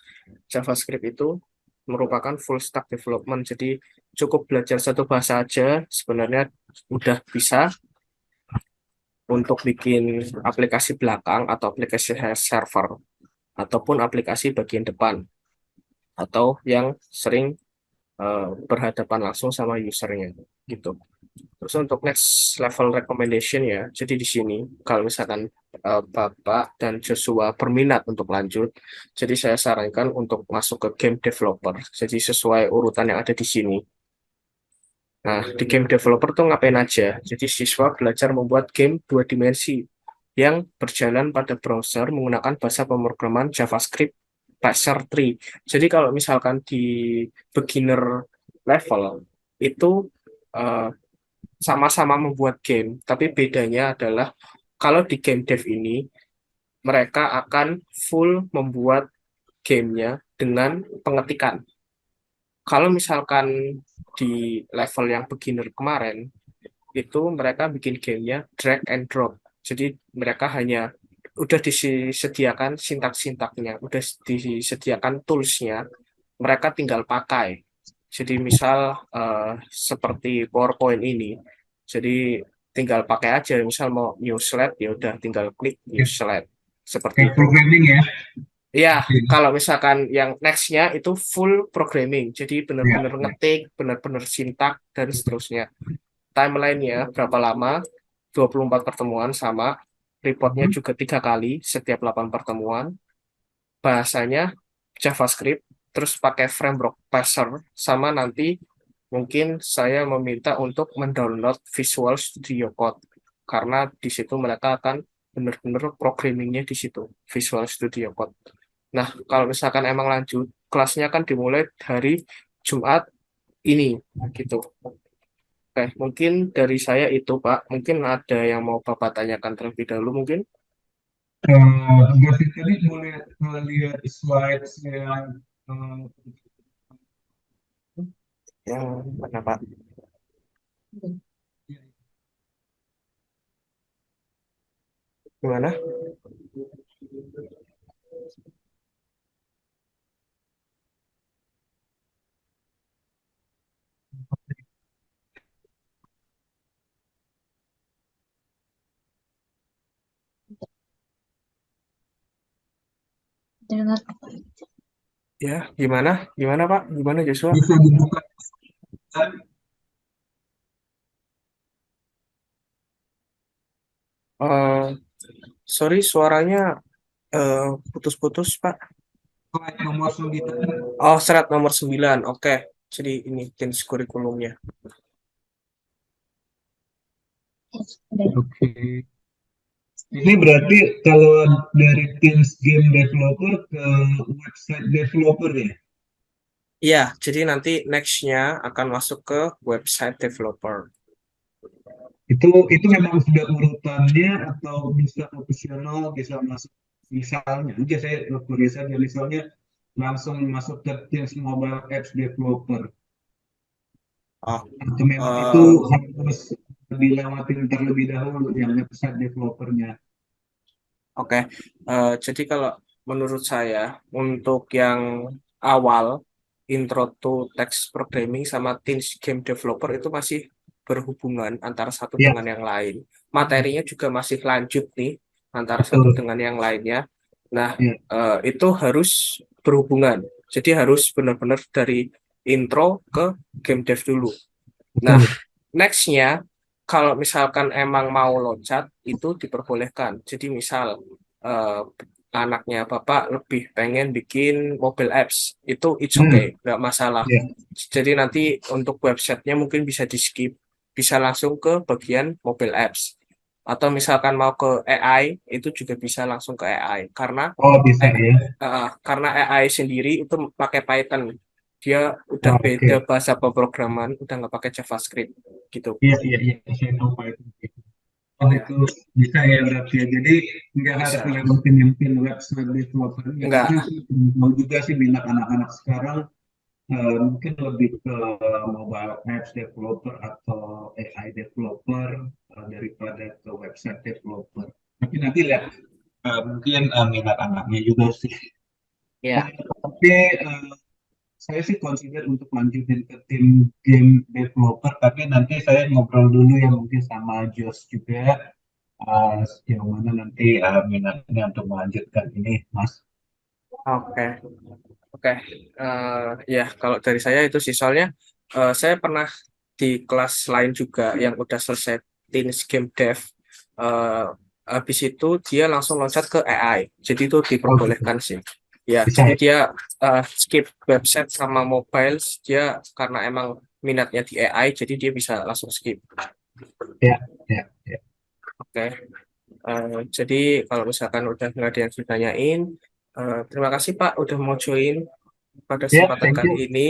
JavaScript itu merupakan full stack development, jadi cukup belajar satu bahasa aja sebenarnya udah bisa untuk bikin aplikasi belakang atau aplikasi server ataupun aplikasi bagian depan atau yang sering berhadapan langsung sama usernya gitu. Terus untuk next level recommendation ya, jadi di sini kalau misalkan Bapak dan Joshua berminat untuk lanjut, jadi saya sarankan untuk masuk ke game developer. Jadi sesuai urutan yang ada di sini. Nah, di game developer tuh ngapain aja? Jadi siswa belajar membuat game 2 dimensi yang berjalan pada browser menggunakan bahasa pemrograman JavaScript Passer 3. Jadi kalau misalkan di beginner level itu eh, sama-sama membuat game, tapi bedanya adalah kalau di game dev ini mereka akan full membuat gamenya dengan pengetikan. Kalau misalkan di level yang beginner kemarin, itu mereka bikin gamenya drag and drop. Jadi mereka hanya udah disediakan sintak-sintaknya, udah disediakan toolsnya, mereka tinggal pakai. Jadi misal seperti PowerPoint ini, jadi tinggal pakai aja. Misal mau new slide, ya udah tinggal klik new slide. Seperti Kayak itu. programming ya. Ya, kalau misalkan yang next-nya itu full programming, jadi benar-benar ngetik, benar-benar sintak, dan seterusnya. Timeline-nya berapa lama, 24 pertemuan sama, reportnya juga 3 kali setiap 8 pertemuan, bahasanya JavaScript, terus pakai framework Passer, sama nanti mungkin saya meminta untuk mendownload Visual Studio Code, karena di situ mereka akan benar-benar programmingnya di situ, Visual Studio Code. Nah, kalau misalkan emang lanjut, kelasnya kan dimulai hari Jumat ini, gitu. Oke, mungkin dari saya itu, Pak. Mungkin ada yang mau Bapak tanyakan terlebih dahulu, mungkin? Enggak sih, tadi boleh melihat slides yang Yang mana, Pak? Gimana? Dengar. Ya, gimana? Gimana, Pak? Gimana, Joshua? bisa dibuka. Eh, sorry, suaranya putus-putus, Pak. Slide nomor 9. Oh, serat nomor 9. Oke. Jadi ini jenis kurikulumnya. Oke. Ini berarti kalau dari Teams game developer ke website developer ya? Iya, jadi nanti next-nya akan masuk ke website developer. Itu memang sudah urutannya atau bisa opsional, bisa masuk misalnya aja saya tulis aja misalnya langsung masuk ke Teams mobile apps developer Oh, atau memang itu harus dilewatin terlebih dahulu yang website developernya. oke. Jadi kalau menurut saya, untuk yang awal, intro to text programming sama teens game developer itu masih berhubungan antara satu Ya, dengan yang lain. Materinya juga masih lanjut nih, antara satu betul. dengan yang lainnya. Nah, Ya, itu harus berhubungan. Jadi harus benar-benar dari intro ke game dev dulu. Nah, betul. next-nya, kalau misalkan emang mau loncat, itu diperbolehkan. Jadi misal eh, anaknya Bapak lebih pengen bikin mobile apps, itu it's okay, nggak masalah. Ya, Jadi nanti untuk websitenya mungkin bisa di-skip, bisa langsung ke bagian mobile apps. atau misalkan mau ke AI itu juga bisa langsung ke AI Oh, bisa eh, ya. karena AI sendiri itu pakai Python, dia udah Oh, beda oke. bahasa pemrograman, udah nggak pakai JavaScript gitu. Iya, iya, iya. Saya tahu Pak itu. Oh, Ya, itu bisa ya berarti ya. Jadi nggak harus bisa. ngelewatin yang pin website developernya. Karena Enggak. sih mau juga sih minat anak-anak sekarang mungkin lebih ke mobile apps developer atau AI developer daripada ke website developer. Tapi nanti lihat Ya, mungkin minat anaknya juga sih. ya. Tapi saya sih consider untuk lanjutin ke tim game developer, tapi nanti saya ngobrol dulu ya mungkin sama Jos juga sejauh mana nanti minatnya untuk melanjutkan ini, Mas. Oke. Oke, ya kalau dari saya itu sih soalnya saya pernah di kelas lain juga yang udah selesai teens game dev. eh, Habis itu dia langsung loncat ke AI, jadi itu Oh, diperbolehkan sih. Ya, bisa jadi ya? dia skip website sama mobile, dia karena emang minatnya di AI, jadi dia bisa langsung skip. Ya, ya, ya. Oke, jadi kalau misalkan udah nggak ada yang ditanyain, terima kasih Pak udah mau join pada Ya, kesempatan thank kali you. ini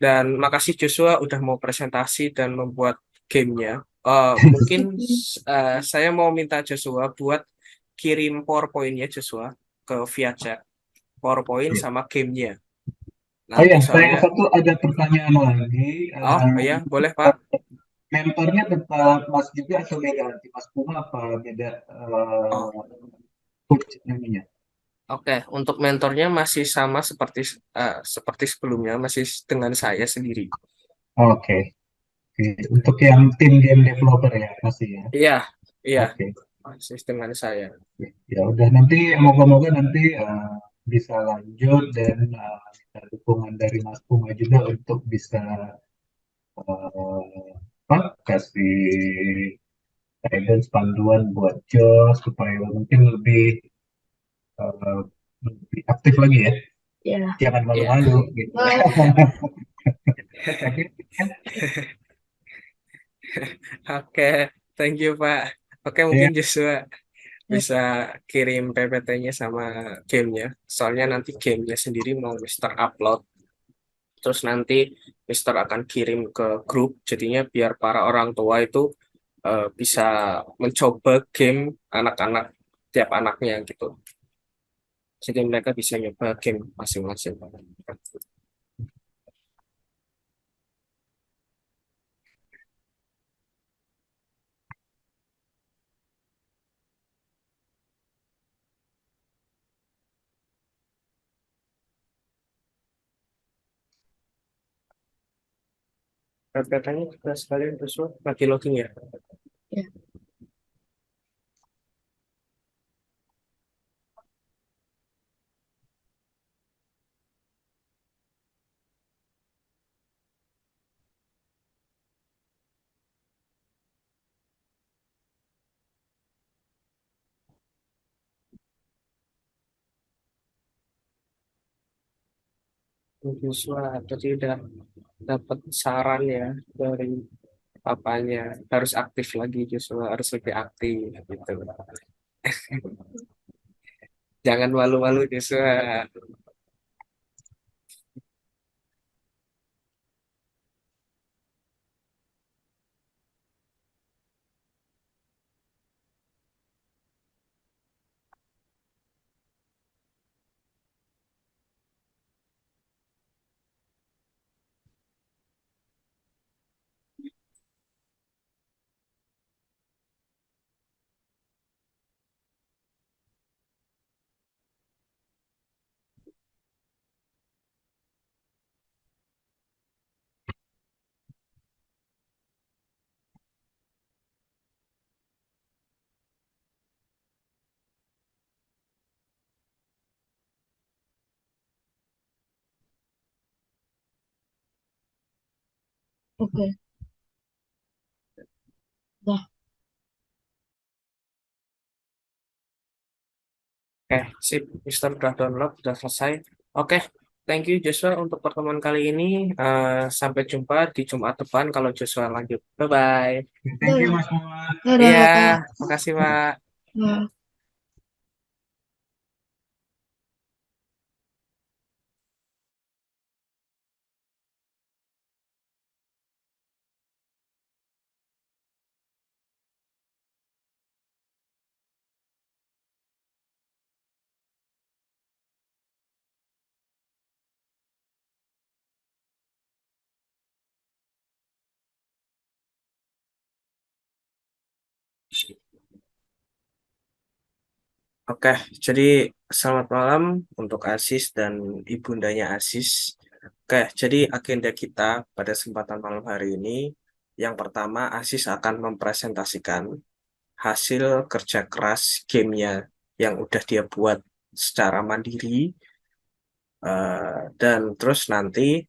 dan makasih Joshua udah mau presentasi dan membuat gamenya. Mungkin saya mau minta Joshua buat kirim PowerPoint-nya Joshua ke via chat, PowerPoint Ya. sama gamenya. Oh Nanti ya, saya soalnya, satu ada pertanyaan lagi. oh ya boleh Pak. Mentornya tetap Mas juga atau beda nanti Mas Puma apa beda Oh coach namanya? oke, untuk mentornya masih sama seperti sebelumnya, masih dengan saya sendiri. Oke, oke. Untuk yang tim game developer ya masih ya. Iya, iya, Oke. masih dengan saya. Ya udah nanti moga-moga nanti bisa lanjut dan minta dukungan dari Mas Puma juga untuk bisa apa, kasih guidance panduan buat Jos supaya mungkin eh, lebih aktif lagi ya. Ya. Jangan Iya. malu-malu gitu. Oke. Oke, thank you Pak. Oke, Ya, mungkin Joshua bisa kirim PPT-nya sama gamenya. Soalnya nanti gamenya sendiri mau Mister upload. Terus nanti Mister akan kirim ke grup. Jadinya biar para orang tua itu bisa mencoba game anak-anak, tiap anaknya gitu. Jadi mereka bisa nyoba game masing-masing. PPT-nya juga sekalian Joshua lagi loading ya. Ya. Joshua tadi udah dapat saran ya dari papanya, harus aktif lagi Joshua, harus lebih aktif gitu. Jangan malu-malu Joshua. Oke. Dah. Oke, sip, Mister udah download, udah selesai. Oke, thank you Joshua untuk pertemuan kali ini. Sampai jumpa di Jumat depan kalau Joshua lanjut. Bye-bye. Thank you Mas Muhammad. Iya, Dadah. makasih Pak. Dadah. Oke, jadi selamat malam untuk Asis dan ibundanya Asis. Oke, jadi agenda kita pada kesempatan malam hari ini, yang pertama Asis akan mempresentasikan hasil kerja keras gamenya yang udah dia buat secara mandiri. Dan terus nanti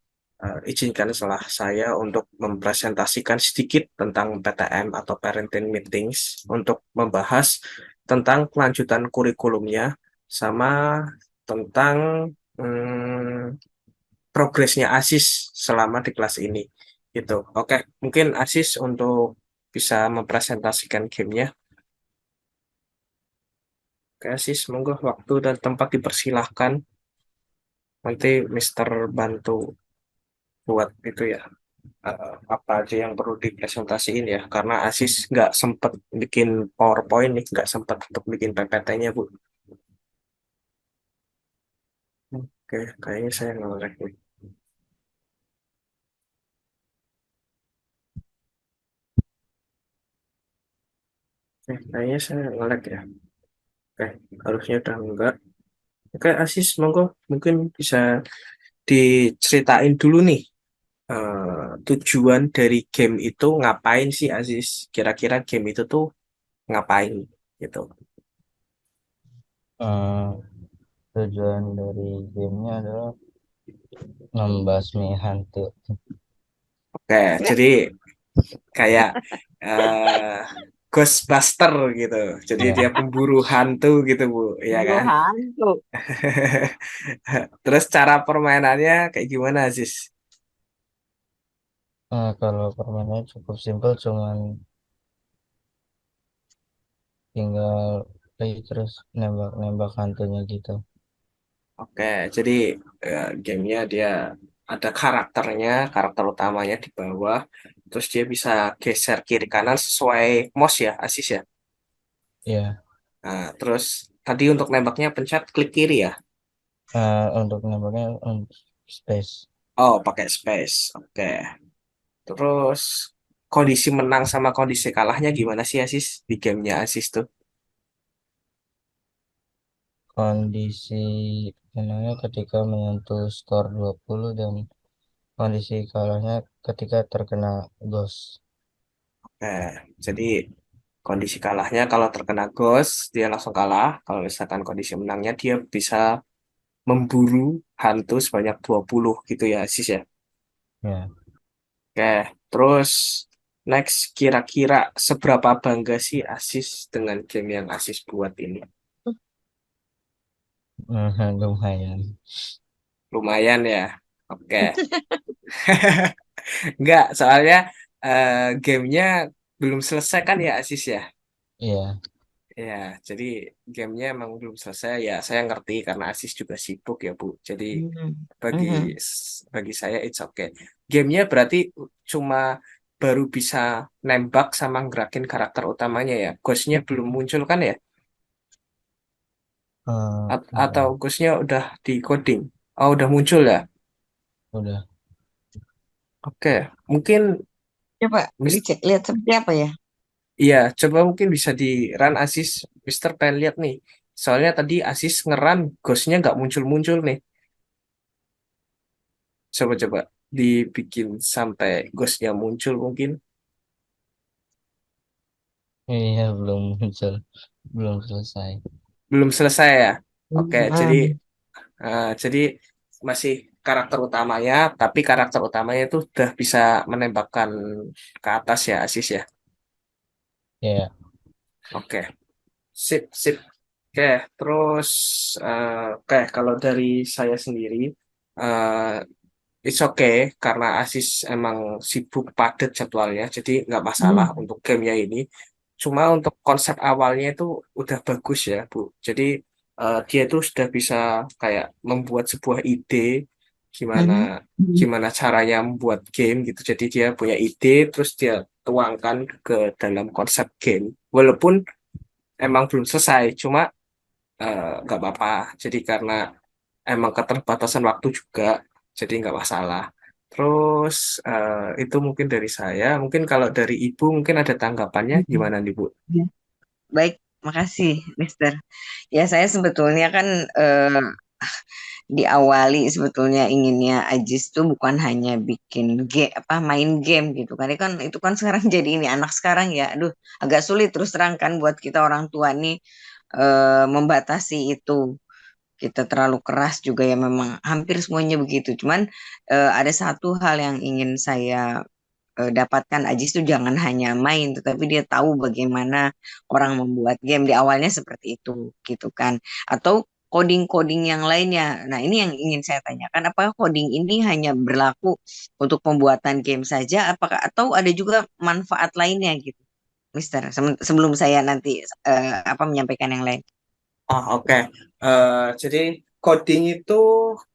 izinkan salah saya untuk mempresentasikan sedikit tentang PTM atau Parenting Meetings untuk membahas tentang kelanjutan kurikulumnya sama tentang hmm, progresnya Asis selama di kelas ini. Gitu. Oke, mungkin Asis untuk bisa mempresentasikan gamenya. Oke, Asis, monggo waktu dan tempat dipersilahkan. Nanti Mister bantu buat itu ya, apa aja yang perlu dipresentasiin ya, karena Asis nggak sempet bikin PowerPoint nih, nggak sempet untuk bikin PPT-nya Bu. Oke, kayaknya saya ngelek nih. Oke, kayaknya saya ngelek ya. Oke, harusnya udah enggak. Oke, Asis monggo mungkin bisa diceritain dulu nih, tujuan dari game itu ngapain sih Asis? Kira-kira game itu tuh ngapain gitu. Eh, Tujuan dari gamenya adalah membasmi hantu. Oke, jadi kayak eh Ghostbuster gitu. Jadi Ya, dia pemburu hantu gitu, Bu, ya Buru kan? hantu. Terus cara permainannya kayak gimana, Sis? kalau permainannya cukup simpel, cuman tinggal play terus nembak-nembak hantunya gitu. Oke, jadi gamenya dia ada karakternya, karakter utamanya di bawah. Terus dia bisa geser kiri kanan sesuai mouse ya, Asis ya. Ya, Nah, terus tadi untuk nembaknya pencet klik kiri ya. untuk nembaknya space. Oh, pakai space. Oke. Terus kondisi menang sama kondisi kalahnya gimana sih Asis di gamenya Asis tuh? Kondisi menangnya ketika menyentuh skor 20 dan kondisi kalahnya ketika terkena ghost. Nah, jadi kondisi kalahnya kalau terkena ghost dia langsung kalah. Kalau misalkan kondisi menangnya dia bisa memburu hantu sebanyak 20 gitu ya Asis ya. Ya, Oke, terus next kira-kira seberapa bangga sih Asis dengan game yang Asis buat ini? lumayan. Lumayan ya. Oke. Enggak, soalnya gamenya belum selesai kan ya Asis ya. Iya, Ya, jadi gamenya emang belum selesai ya. Saya ngerti karena Asis juga sibuk ya Bu. Jadi bagi bagi saya it's okay. Gamenya berarti cuma baru bisa nembak sama gerakin karakter utamanya ya. Ghostnya belum muncul kan ya? Atau belum. ghostnya udah di coding? Oh, udah muncul ya. Udah. Oke, mungkin Coba Mis- dicek lihat seperti apa ya. iya, coba mungkin bisa di run Asis. Mister pengen lihat nih. Soalnya tadi Asis ngeran, ghostnya nggak muncul-muncul nih. Coba-coba dibikin sampai ghostnya muncul mungkin. Iya, belum muncul. Belum selesai. Belum selesai ya. Oke, jadi Hmm. jadi masih karakter utamanya, tapi karakter utamanya itu udah bisa menembakkan ke atas ya Asis ya. Ya, Oke, sip, sip. Oke, terus oke kalau dari saya sendiri. eh it's okay karena Aziz emang sibuk padat jadwalnya, jadi nggak masalah untuk gamenya ini. Cuma untuk konsep awalnya itu udah bagus ya, Bu. Jadi dia itu sudah bisa kayak membuat sebuah ide gimana gimana caranya membuat game gitu. Jadi dia punya ide, terus dia tuangkan ke dalam konsep game. Walaupun emang belum selesai, cuma nggak apa-apa. Jadi karena emang keterbatasan waktu juga, jadi nggak masalah. Terus itu mungkin dari saya. Mungkin kalau dari Ibu mungkin ada tanggapannya gimana nih Bu? Ya. Baik, makasih, Mister. Ya, saya sebetulnya kan diawali sebetulnya inginnya Ajis tuh bukan hanya bikin game apa main game gitu kan. Itu kan sekarang jadi ini anak sekarang ya. Aduh, agak sulit terus terang kan buat kita orang tua nih membatasi itu. Kita terlalu keras juga ya memang hampir semuanya begitu. Cuman ada satu hal yang ingin saya dapatkan Ajis tuh jangan hanya main, tetapi dia tahu bagaimana orang membuat game di awalnya seperti itu, gitu kan? Atau coding-coding yang lainnya. Nah, ini yang ingin saya tanyakan, apakah coding ini hanya berlaku untuk pembuatan game saja, apakah atau ada juga manfaat lainnya gitu, Mister? Sebelum saya nanti apa menyampaikan yang lain. Oh, oke. Jadi coding itu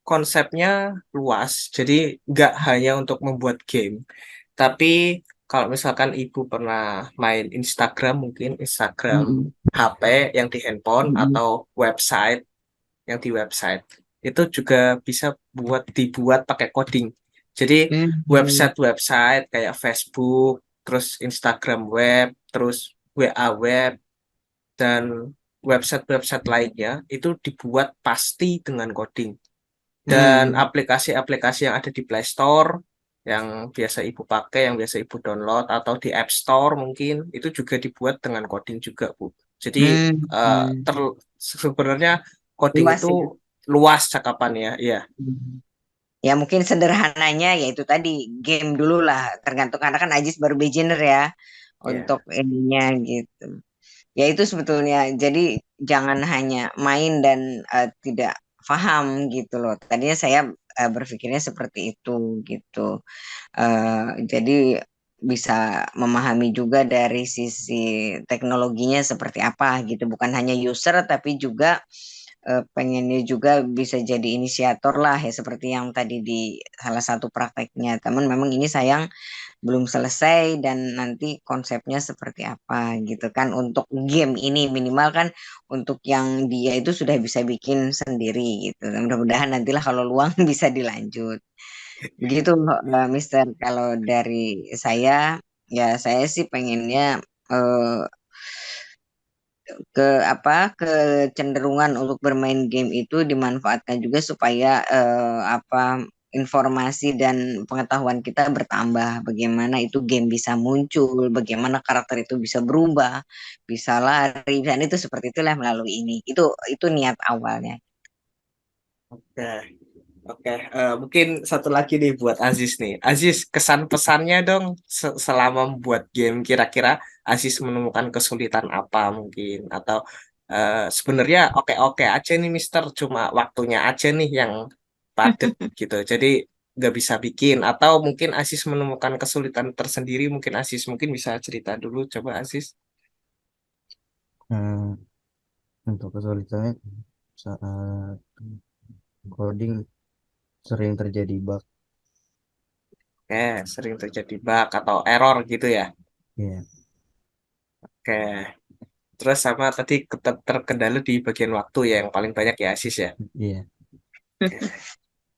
konsepnya luas. Jadi nggak hanya untuk membuat game, tapi kalau misalkan Ibu pernah main Instagram, mungkin Instagram Mm-mm. HP yang di handphone Mm-mm. atau website yang di website itu juga bisa dibuat pakai coding. Jadi Mm-mm. website-website kayak Facebook, terus Instagram web, terus WA web dan website-website lainnya itu dibuat pasti dengan coding. Dan Mm. aplikasi-aplikasi yang ada di Play Store yang biasa Ibu pakai, yang biasa Ibu download atau di App Store mungkin itu juga dibuat dengan coding juga, Bu. Jadi Mm. eh, Mm. sebenarnya coding Luas itu ya. luas cakapannya, ya. Mm. Ya mungkin sederhananya yaitu tadi game dulu lah tergantung karena kan Ajis baru beginner ya Ya. untuk ininya gitu. Ya itu sebetulnya jadi jangan hanya main dan tidak paham gitu loh. Tadinya saya berpikirnya seperti itu gitu. Jadi bisa memahami juga dari sisi teknologinya seperti apa gitu. Bukan hanya user tapi juga pengennya juga bisa jadi inisiator lah ya seperti yang tadi di salah satu prakteknya. Teman memang ini sayang belum selesai dan nanti konsepnya seperti apa gitu kan untuk game ini minimal kan untuk yang dia itu sudah bisa bikin sendiri gitu. Mudah-mudahan nantilah kalau luang bisa dilanjut. Begitu Mister kalau dari saya ya saya sih pengennya eh, ke apa kecenderungan untuk bermain game itu dimanfaatkan juga supaya apa informasi dan pengetahuan kita bertambah bagaimana itu game bisa muncul bagaimana karakter itu bisa berubah bisa lari dan itu seperti itulah melalui ini itu niat awalnya. Oke. Oke, mungkin satu lagi nih buat Aziz nih. Aziz, kesan pesannya dong selama membuat game. Kira-kira Aziz menemukan kesulitan apa mungkin? Atau sebenarnya oke-oke aja nih Mister, cuma waktunya aja nih yang padat gitu. Jadi nggak bisa bikin. Atau mungkin Aziz menemukan kesulitan tersendiri. Mungkin Aziz mungkin bisa cerita dulu. Coba Aziz. Hmm, untuk kesulitannya saat coding sering terjadi bug. Oke, sering terjadi bug atau error gitu ya. Ya, Oke. Terus sama tadi terkendala di bagian waktu ya yang paling banyak ya Aziz ya. iya.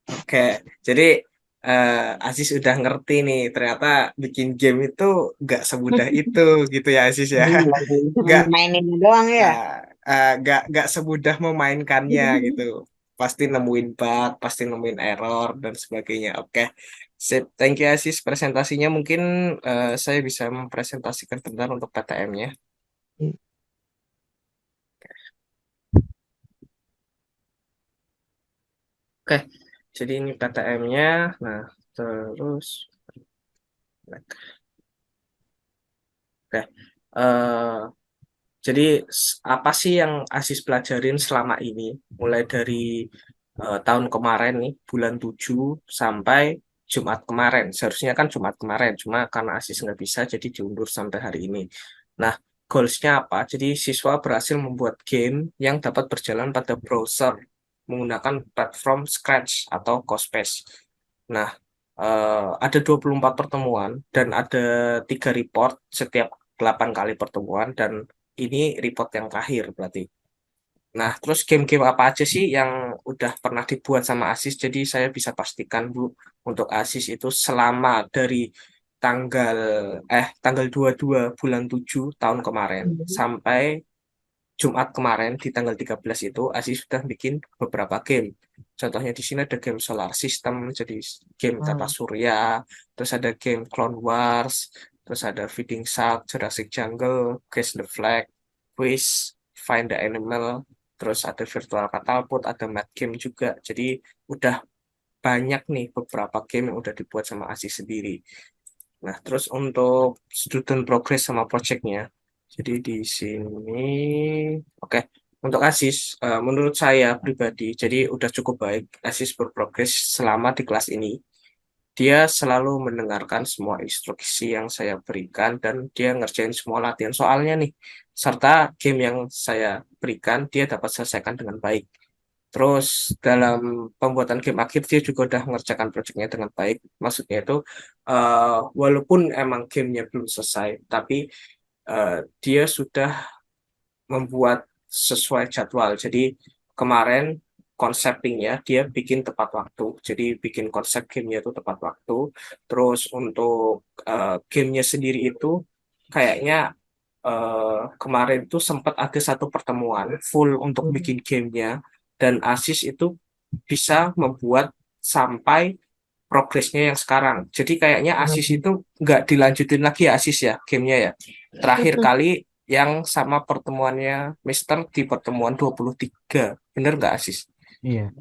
Oke, jadi Aziz udah ngerti nih ternyata bikin game itu nggak semudah itu gitu ya Aziz ya. Nggak Mainin doang ya. eh, nggak semudah memainkannya gitu. Pasti nemuin bug, pasti nemuin error dan sebagainya. Oke, sip. Thank you Aziz presentasinya. Mungkin saya bisa mempresentasikan bentar untuk PTM-nya. Oke, jadi ini PTM-nya. Nah, terus, oke. Eh, jadi apa sih yang Aziz pelajarin selama ini? Mulai dari tahun kemarin nih, bulan 7 sampai Jumat kemarin. Seharusnya kan Jumat kemarin, cuma karena ASIS nggak bisa, jadi diundur sampai hari ini. Nah, goals-nya apa? Jadi siswa berhasil membuat game yang dapat berjalan pada browser menggunakan platform Scratch atau CoSpace. Nah, ada 24 pertemuan dan ada 3 report setiap 8 kali pertemuan, dan ini report yang terakhir berarti. Nah, terus game-game apa aja sih yang udah pernah dibuat sama Asis? Jadi saya bisa pastikan, Bu, untuk Asis itu selama dari tanggal tanggal 22 bulan 7 tahun kemarin sampai Jumat kemarin di tanggal 13 itu Asis sudah bikin beberapa game. Contohnya di sini ada game Solar System, jadi game Tata Surya, terus ada game Clone Wars, terus ada Feeding Shark, Jurassic Jungle, Catch the Flag, Quiz, Find the Animal, terus ada Virtual Catapult, ada Mad Game juga. Jadi udah banyak nih beberapa game yang udah dibuat sama Asis sendiri. Nah, terus untuk student progress sama projectnya, jadi di sini, oke, untuk ASIS, menurut saya pribadi, jadi udah cukup baik ASIS berprogres selama di kelas ini. Dia selalu mendengarkan semua instruksi yang saya berikan dan dia ngerjain semua latihan soalnya nih, serta game yang saya berikan dia dapat selesaikan dengan baik. Terus dalam pembuatan game akhir dia juga udah mengerjakan proyeknya dengan baik. Maksudnya itu walaupun emang gamenya belum selesai, tapi dia sudah membuat sesuai jadwal. Jadi kemarin konsepnya dia bikin tepat waktu. Jadi bikin konsep gamenya itu tepat waktu. Terus untuk gamenya sendiri itu kayaknya kemarin itu sempat ada satu pertemuan full untuk bikin gamenya, dan Asis itu bisa membuat sampai progresnya yang sekarang. Jadi kayaknya Asis itu nggak dilanjutin lagi ya Asis ya gamenya ya. Terakhir kali yang sama pertemuannya Mister di pertemuan 23. Bener nggak Asis? Iya.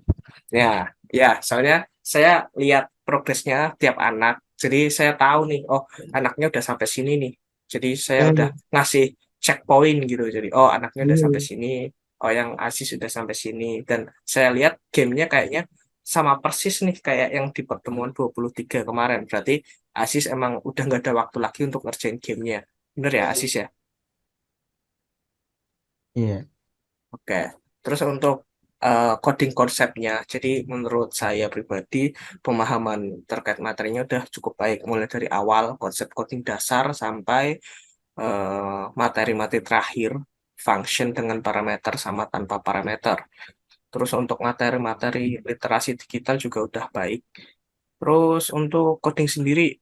Ya, ya, soalnya saya lihat progresnya tiap anak. Jadi saya tahu nih, oh anaknya udah sampai sini nih. Jadi saya udah ngasih checkpoint gitu. Jadi oh anaknya udah sampai sini, oh yang Asis sudah sampai sini. Dan saya lihat gamenya kayaknya sama persis nih kayak yang di pertemuan 23 kemarin. Berarti Asis emang udah nggak ada waktu lagi untuk ngerjain gamenya. Bener ya Asis ya? Iya. Oke, terus untuk coding konsepnya, jadi menurut saya pribadi pemahaman terkait materinya udah cukup baik, mulai dari awal konsep coding dasar sampai materi-materi terakhir, function dengan parameter sama tanpa parameter. Terus untuk materi-materi literasi digital juga udah baik. Terus untuk coding sendiri,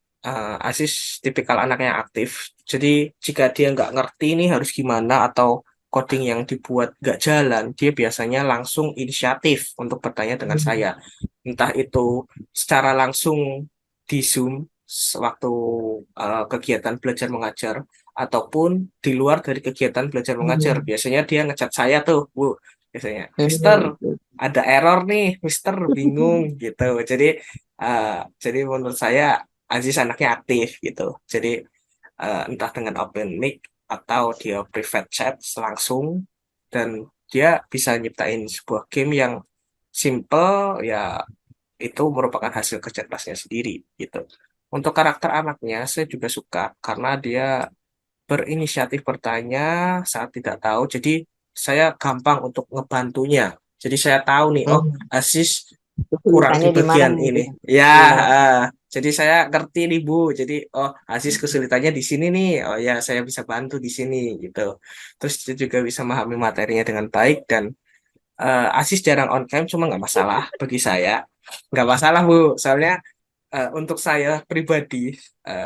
Asis tipikal anak yang aktif. Jadi jika dia nggak ngerti ini harus gimana atau coding yang dibuat nggak jalan, dia biasanya langsung inisiatif untuk bertanya dengan saya. Entah itu secara langsung di Zoom waktu kegiatan belajar mengajar, ataupun di luar dari kegiatan belajar mengajar. Biasanya dia ngechat saya tuh, Bu. Biasanya, Mister, ada error nih, Mister bingung gitu. Jadi menurut saya Aziz anaknya aktif gitu. Jadi entah dengan open mic atau dia private chat langsung, dan dia bisa nyiptain sebuah game yang simple ya, itu merupakan hasil kerja kerasnya sendiri gitu. Untuk karakter anaknya saya juga suka karena dia berinisiatif bertanya saat tidak tahu. Jadi saya gampang untuk ngebantunya. Jadi saya tahu nih, oh Aziz kurang di Kesulitannya di mana bagian ini. gitu. Ya, Iya. jadi saya ngerti nih Bu. Jadi, oh Aziz kesulitannya di sini nih. Oh ya, saya bisa bantu di sini gitu. Terus dia juga bisa memahami materinya dengan baik, dan Aziz jarang on cam, cuma nggak masalah bagi saya. Nggak masalah Bu. Soalnya untuk saya pribadi,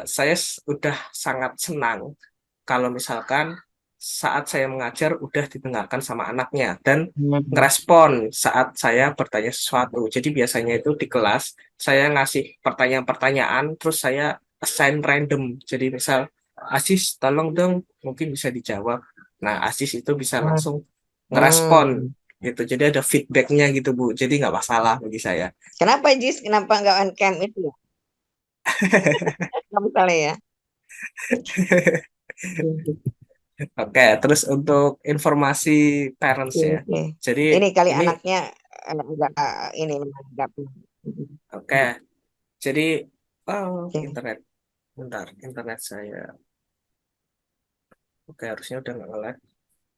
saya udah sangat senang kalau misalkan saat saya mengajar udah didengarkan sama anaknya dan ngerespon saat saya bertanya sesuatu. Jadi biasanya itu di kelas saya ngasih pertanyaan-pertanyaan terus saya assign random. Jadi misal Asis tolong dong mungkin bisa dijawab. Nah Asis itu bisa langsung ngerespon gitu. Jadi ada feedbacknya gitu Bu. Jadi nggak masalah bagi saya. Kenapa Jis? Kenapa nggak on cam itu ya? Kalau misalnya ya. Oke, terus untuk informasi parents ya. Oke. Jadi Ini kali ini anaknya enggak ini enggak. Oke, jadi Oke. internet, bentar, internet saya. Oke, harusnya udah nggak nge-lag.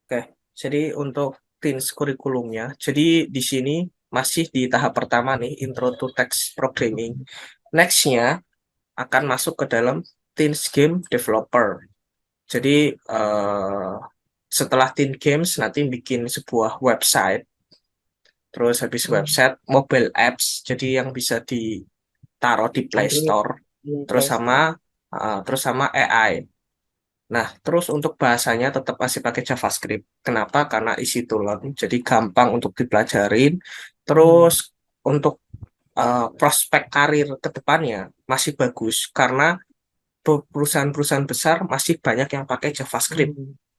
Oke, jadi untuk teens kurikulumnya, jadi di sini masih di tahap pertama nih, Intro to Text Programming. Next-nya akan masuk ke dalam teens game developer. Jadi setelah teen games nanti bikin sebuah website, terus habis website mobile apps, jadi yang bisa ditaruh di Play Android Store, di terus Play Store. sama AI. Nah, terus untuk bahasanya tetap masih pakai JavaScript. Kenapa? Karena easy to learn, jadi gampang untuk dipelajarin. Terus untuk prospek karir ke depannya masih bagus karena perusahaan-perusahaan besar masih banyak yang pakai JavaScript.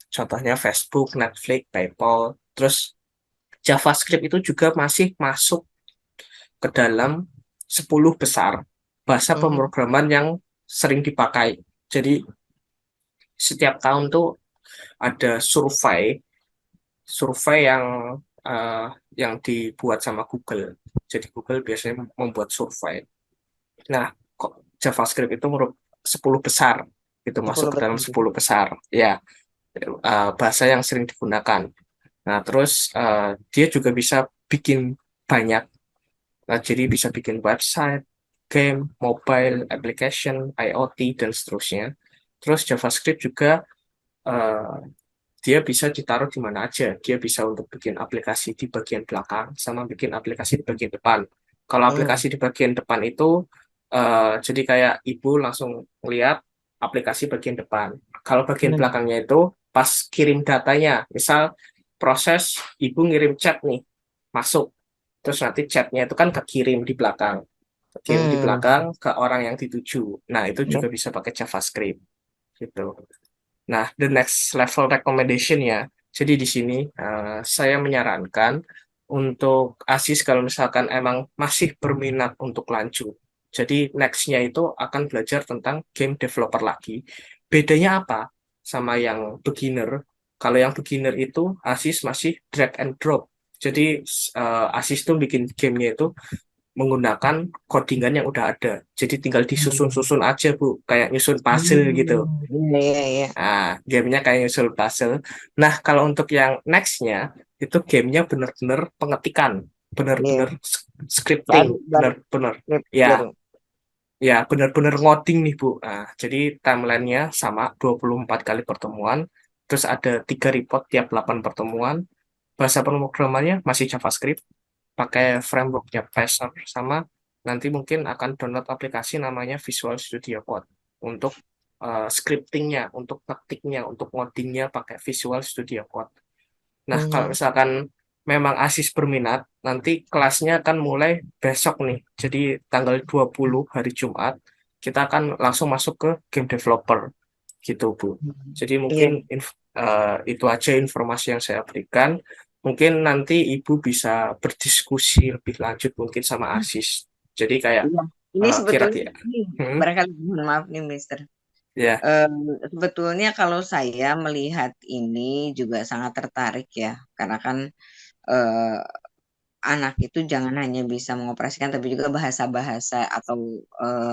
Contohnya Facebook, Netflix, PayPal. Terus JavaScript itu juga masih masuk ke dalam 10 besar bahasa pemrograman yang sering dipakai. Jadi setiap tahun tuh ada survei uh, yang dibuat sama Google. Jadi Google biasanya membuat survei. Nah, kok JavaScript itu menurut 10 besar, itu masuk 10 ke dalam betul. 10 besar. Ya, bahasa yang sering digunakan. Nah, terus dia juga bisa bikin banyak. Nah, jadi bisa bikin website, game, mobile, application, IoT, dan seterusnya. Terus JavaScript juga eh, dia bisa ditaruh di mana aja. Dia bisa untuk bikin aplikasi di bagian belakang sama bikin aplikasi di bagian depan. Kalau aplikasi di bagian depan itu jadi kayak ibu langsung lihat aplikasi bagian depan. Kalau bagian belakangnya itu pas kirim datanya, misal proses ibu ngirim chat nih, masuk. Terus nanti chatnya itu kan kekirim di belakang. Kekirim di belakang ke orang yang dituju. Nah, itu juga bisa pakai JavaScript gitu. Nah, the next level recommendation ya. Jadi di sini saya menyarankan untuk ASIS kalau misalkan emang masih berminat untuk lanjut. Jadi next-nya itu akan belajar tentang game developer lagi. Bedanya apa sama yang beginner? Kalau yang beginner itu ASIS masih drag and drop. Jadi ASIS tuh bikin gamenya itu menggunakan codingan yang udah ada. Jadi tinggal disusun-susun aja, Bu. Kayak nyusun puzzle gitu. Iya. Nah, gamenya kayak nyusul puzzle. Nah, kalau untuk yang next-nya, itu gamenya bener-bener pengetikan. Bener-bener scripting. Bener-bener. Ya, ya bener-bener ngoding nih, Bu. Nah, jadi timeline-nya sama 24 kali pertemuan. Terus ada 3 report tiap 8 pertemuan. Bahasa pemrogramannya masih JavaScript. Pakai framework-nya Python. Sama nanti mungkin akan download aplikasi namanya Visual Studio Code. Untuk scriptingnya, untuk ngetiknya, untuk ngodingnya pakai Visual Studio Code. Nah, kalau misalkan memang ASIS berminat, nanti kelasnya akan mulai besok nih. Jadi tanggal 20 hari Jumat, kita akan langsung masuk ke game developer gitu, Bu. Jadi mungkin itu aja informasi yang saya berikan. Mungkin nanti Ibu bisa berdiskusi lebih lanjut mungkin sama ASIS. Jadi kayak Iya. Ini sebetulnya kira-kira. barangkali mohon maaf nih, Mister. Ya, Sebetulnya kalau saya melihat ini juga sangat tertarik ya, karena kan eh, anak itu jangan hanya bisa mengoperasikan, tapi juga bahasa-bahasa atau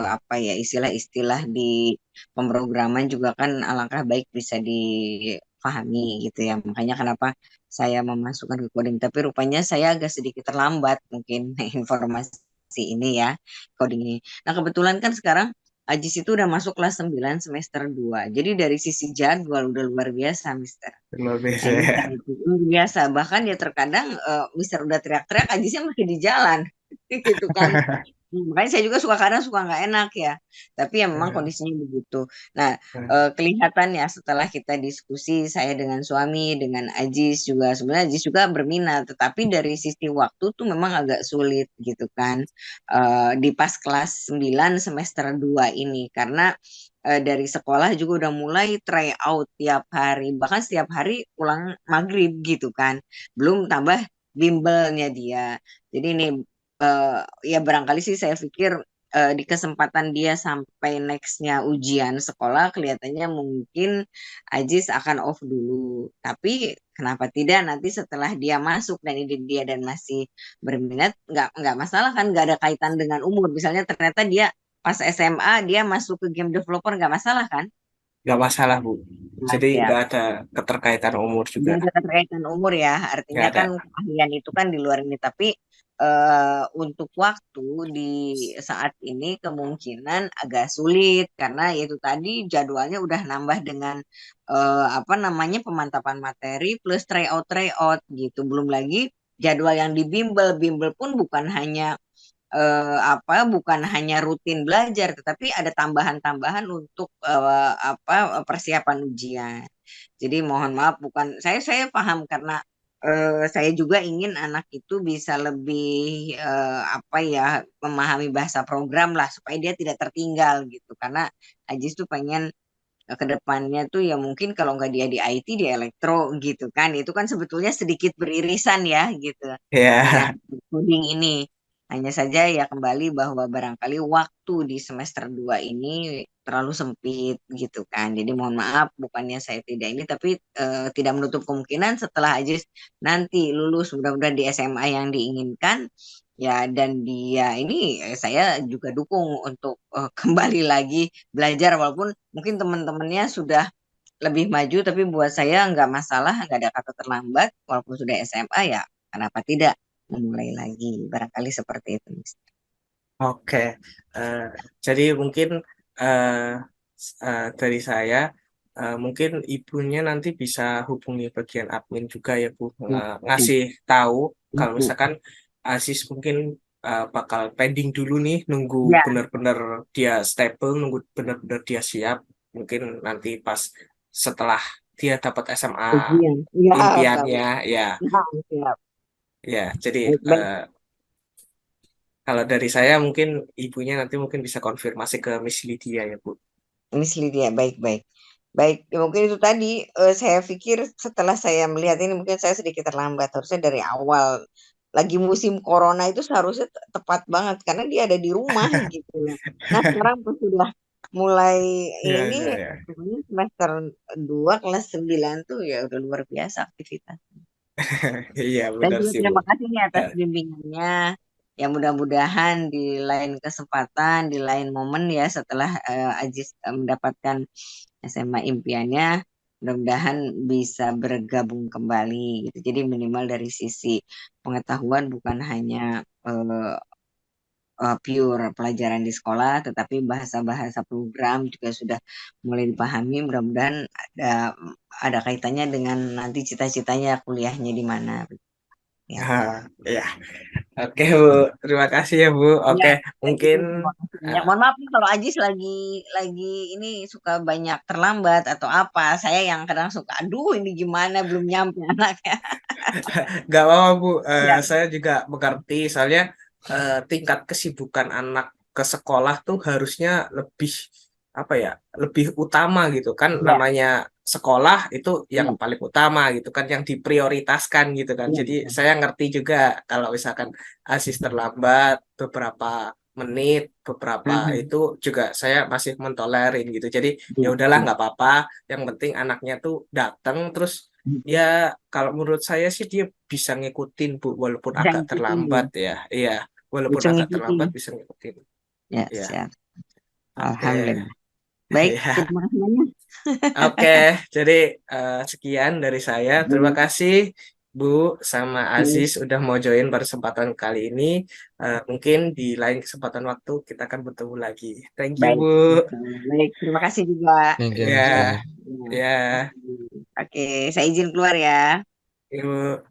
apa ya istilah-istilah di pemrograman juga kan alangkah baik bisa dipahami gitu ya. Makanya kenapa saya memasukkan ke coding, tapi rupanya saya agak sedikit terlambat mungkin informasi ini ya, coding ini. Nah, kebetulan kan sekarang Ajis itu udah masuk kelas 9 semester 2. Jadi dari sisi jadwal udah luar biasa, Mister. luar Nah, biasa ini ya. luar biasa. Bahkan ya terkadang Mister udah teriak-teriak, Ajisnya masih di jalan. Gitu kan. Makanya saya juga suka kadang suka nggak enak ya. Tapi ya memang kondisinya begitu. Nah, kelihatan ya setelah kita diskusi saya dengan suami, dengan Ajis juga. Sebenarnya Ajis juga berminat. Tetapi dari sisi waktu tuh memang agak sulit gitu kan. Di pas kelas 9 semester 2 ini. Karena dari sekolah juga udah mulai try out tiap hari. Bahkan setiap hari pulang maghrib gitu kan. Belum tambah bimbelnya dia. Jadi ini ya barangkali sih saya pikir di kesempatan dia sampai nextnya ujian sekolah kelihatannya mungkin Ajis akan off dulu. Tapi kenapa tidak nanti setelah dia masuk dan ini dia dan masih berminat, nggak masalah kan, nggak ada kaitan dengan umur. Misalnya ternyata dia pas SMA dia masuk ke game developer nggak masalah kan? Nggak masalah, Bu. Nah, Jadi siap. nggak ada keterkaitan umur juga. Nggak ada keterkaitan umur ya, Nggak artinya ada. kan keahlian itu kan di luar ini. Tapi untuk waktu di saat ini kemungkinan agak sulit karena itu tadi jadwalnya udah nambah dengan apa namanya pemantapan materi plus tryout gitu. Belum lagi jadwal yang di bimbel, bimbel pun bukan hanya bukan hanya rutin belajar, tetapi ada tambahan-tambahan untuk persiapan ujian. Jadi mohon maaf, bukan saya paham karena saya juga ingin anak itu bisa lebih memahami bahasa program lah supaya dia tidak tertinggal gitu. Karena Ajis tuh pengen ke depannya tuh ya mungkin kalau nggak dia di IT dia elektro gitu kan. Itu kan sebetulnya sedikit beririsan ya gitu dengan Ya. coding ini. Hanya saja ya kembali bahwa barangkali waktu di semester 2 ini terlalu sempit gitu kan. Jadi mohon maaf bukannya saya tidak ini tapi tidak menutup kemungkinan setelah Ajis nanti lulus mudah-mudahan di SMA yang diinginkan ya dan dia ini saya juga dukung untuk kembali lagi belajar walaupun mungkin teman-temannya sudah lebih maju tapi buat saya nggak masalah nggak ada kata terlambat walaupun sudah SMA ya kenapa tidak memulai lagi barangkali seperti itu Mas. Oke. Eh, jadi mungkin eh, dari saya, mungkin ibunya nanti bisa hubungi bagian admin juga ya, Bu. Ya, ya, Ngasih tahu kalau ya, misalkan Aziz mungkin bakal pending dulu nih, nunggu ya, benar-benar dia stable, nunggu benar-benar dia siap. Mungkin nanti pas setelah dia dapat SMA ujian ya kalau impiannya, ya, ya, siap. ya. Jadi Baik, baik. kalau dari saya mungkin ibunya nanti mungkin bisa konfirmasi ke Miss Lydia ya, Bu. Miss Lydia baik-baik. Baik, ya mungkin itu tadi saya pikir setelah saya melihat ini mungkin saya sedikit terlambat. Harusnya dari awal lagi musim corona itu seharusnya tepat banget karena dia ada di rumah gitu. Nah, sekarang pas sudah mulai Ya, ini ya, ya. pokoknya semester 2 kelas 9 tuh ya udah luar biasa aktivitas. Iya, Dan benar juga sih, Bu. terima kasih nih atas Eh, bimbingannya. Ya mudah-mudahan di lain kesempatan, di lain momen ya setelah Ajis mendapatkan SMA impiannya, mudah-mudahan bisa bergabung kembali gitu. Jadi minimal dari sisi pengetahuan bukan hanya pure pelajaran di sekolah, tetapi bahasa-bahasa program juga sudah mulai dipahami. Mudah-mudahan ada kaitannya dengan nanti cita-citanya kuliahnya di mana. Ya. ya. Oke, Bu. Terima kasih ya, Bu. Ya, Oke, baik mungkin itu terima kasih banyak. eh, Mohon maaf nih kalau Ajis lagi ini suka banyak terlambat atau apa. Saya yang kadang suka, aduh ini gimana belum nyampe anaknya. nggak apa-apa, Bu. Ya, Saya juga mengerti, soalnya tingkat kesibukan anak ke sekolah tuh harusnya lebih apa ya, lebih utama gitu kan. ya, Namanya sekolah itu yang ya, paling utama gitu kan, yang diprioritaskan gitu kan. ya, Jadi ya. saya ngerti juga kalau misalkan asis terlambat beberapa menit, beberapa Mhm. itu juga saya masih mentolerin gitu. Jadi ya Ya, udahlah ya. nggak apa-apa. Yang penting anaknya tuh datang terus. Mhm. Ya, kalau menurut saya sih dia bisa ngikutin, Bu, walaupun Bisa agak ngikutin ya. terlambat ya. Iya, walaupun Bisa agak ngikutin terlambat ya. bisa ngikutin. Ya, Iya, siap. oke. Alhamdulillah. Baik, Ya, terima kasih banyak. oke. Jadi sekian dari saya. Terima kasih, Bu, sama Aziz udah mau join pada kesempatan kali ini. Mungkin di lain kesempatan waktu kita akan bertemu lagi. Thank you, Baik, Bu. baik. Terima kasih juga. Thank you, Mas Ya, Willy. Ya. ya, Oke, saya izin keluar ya. Ibu.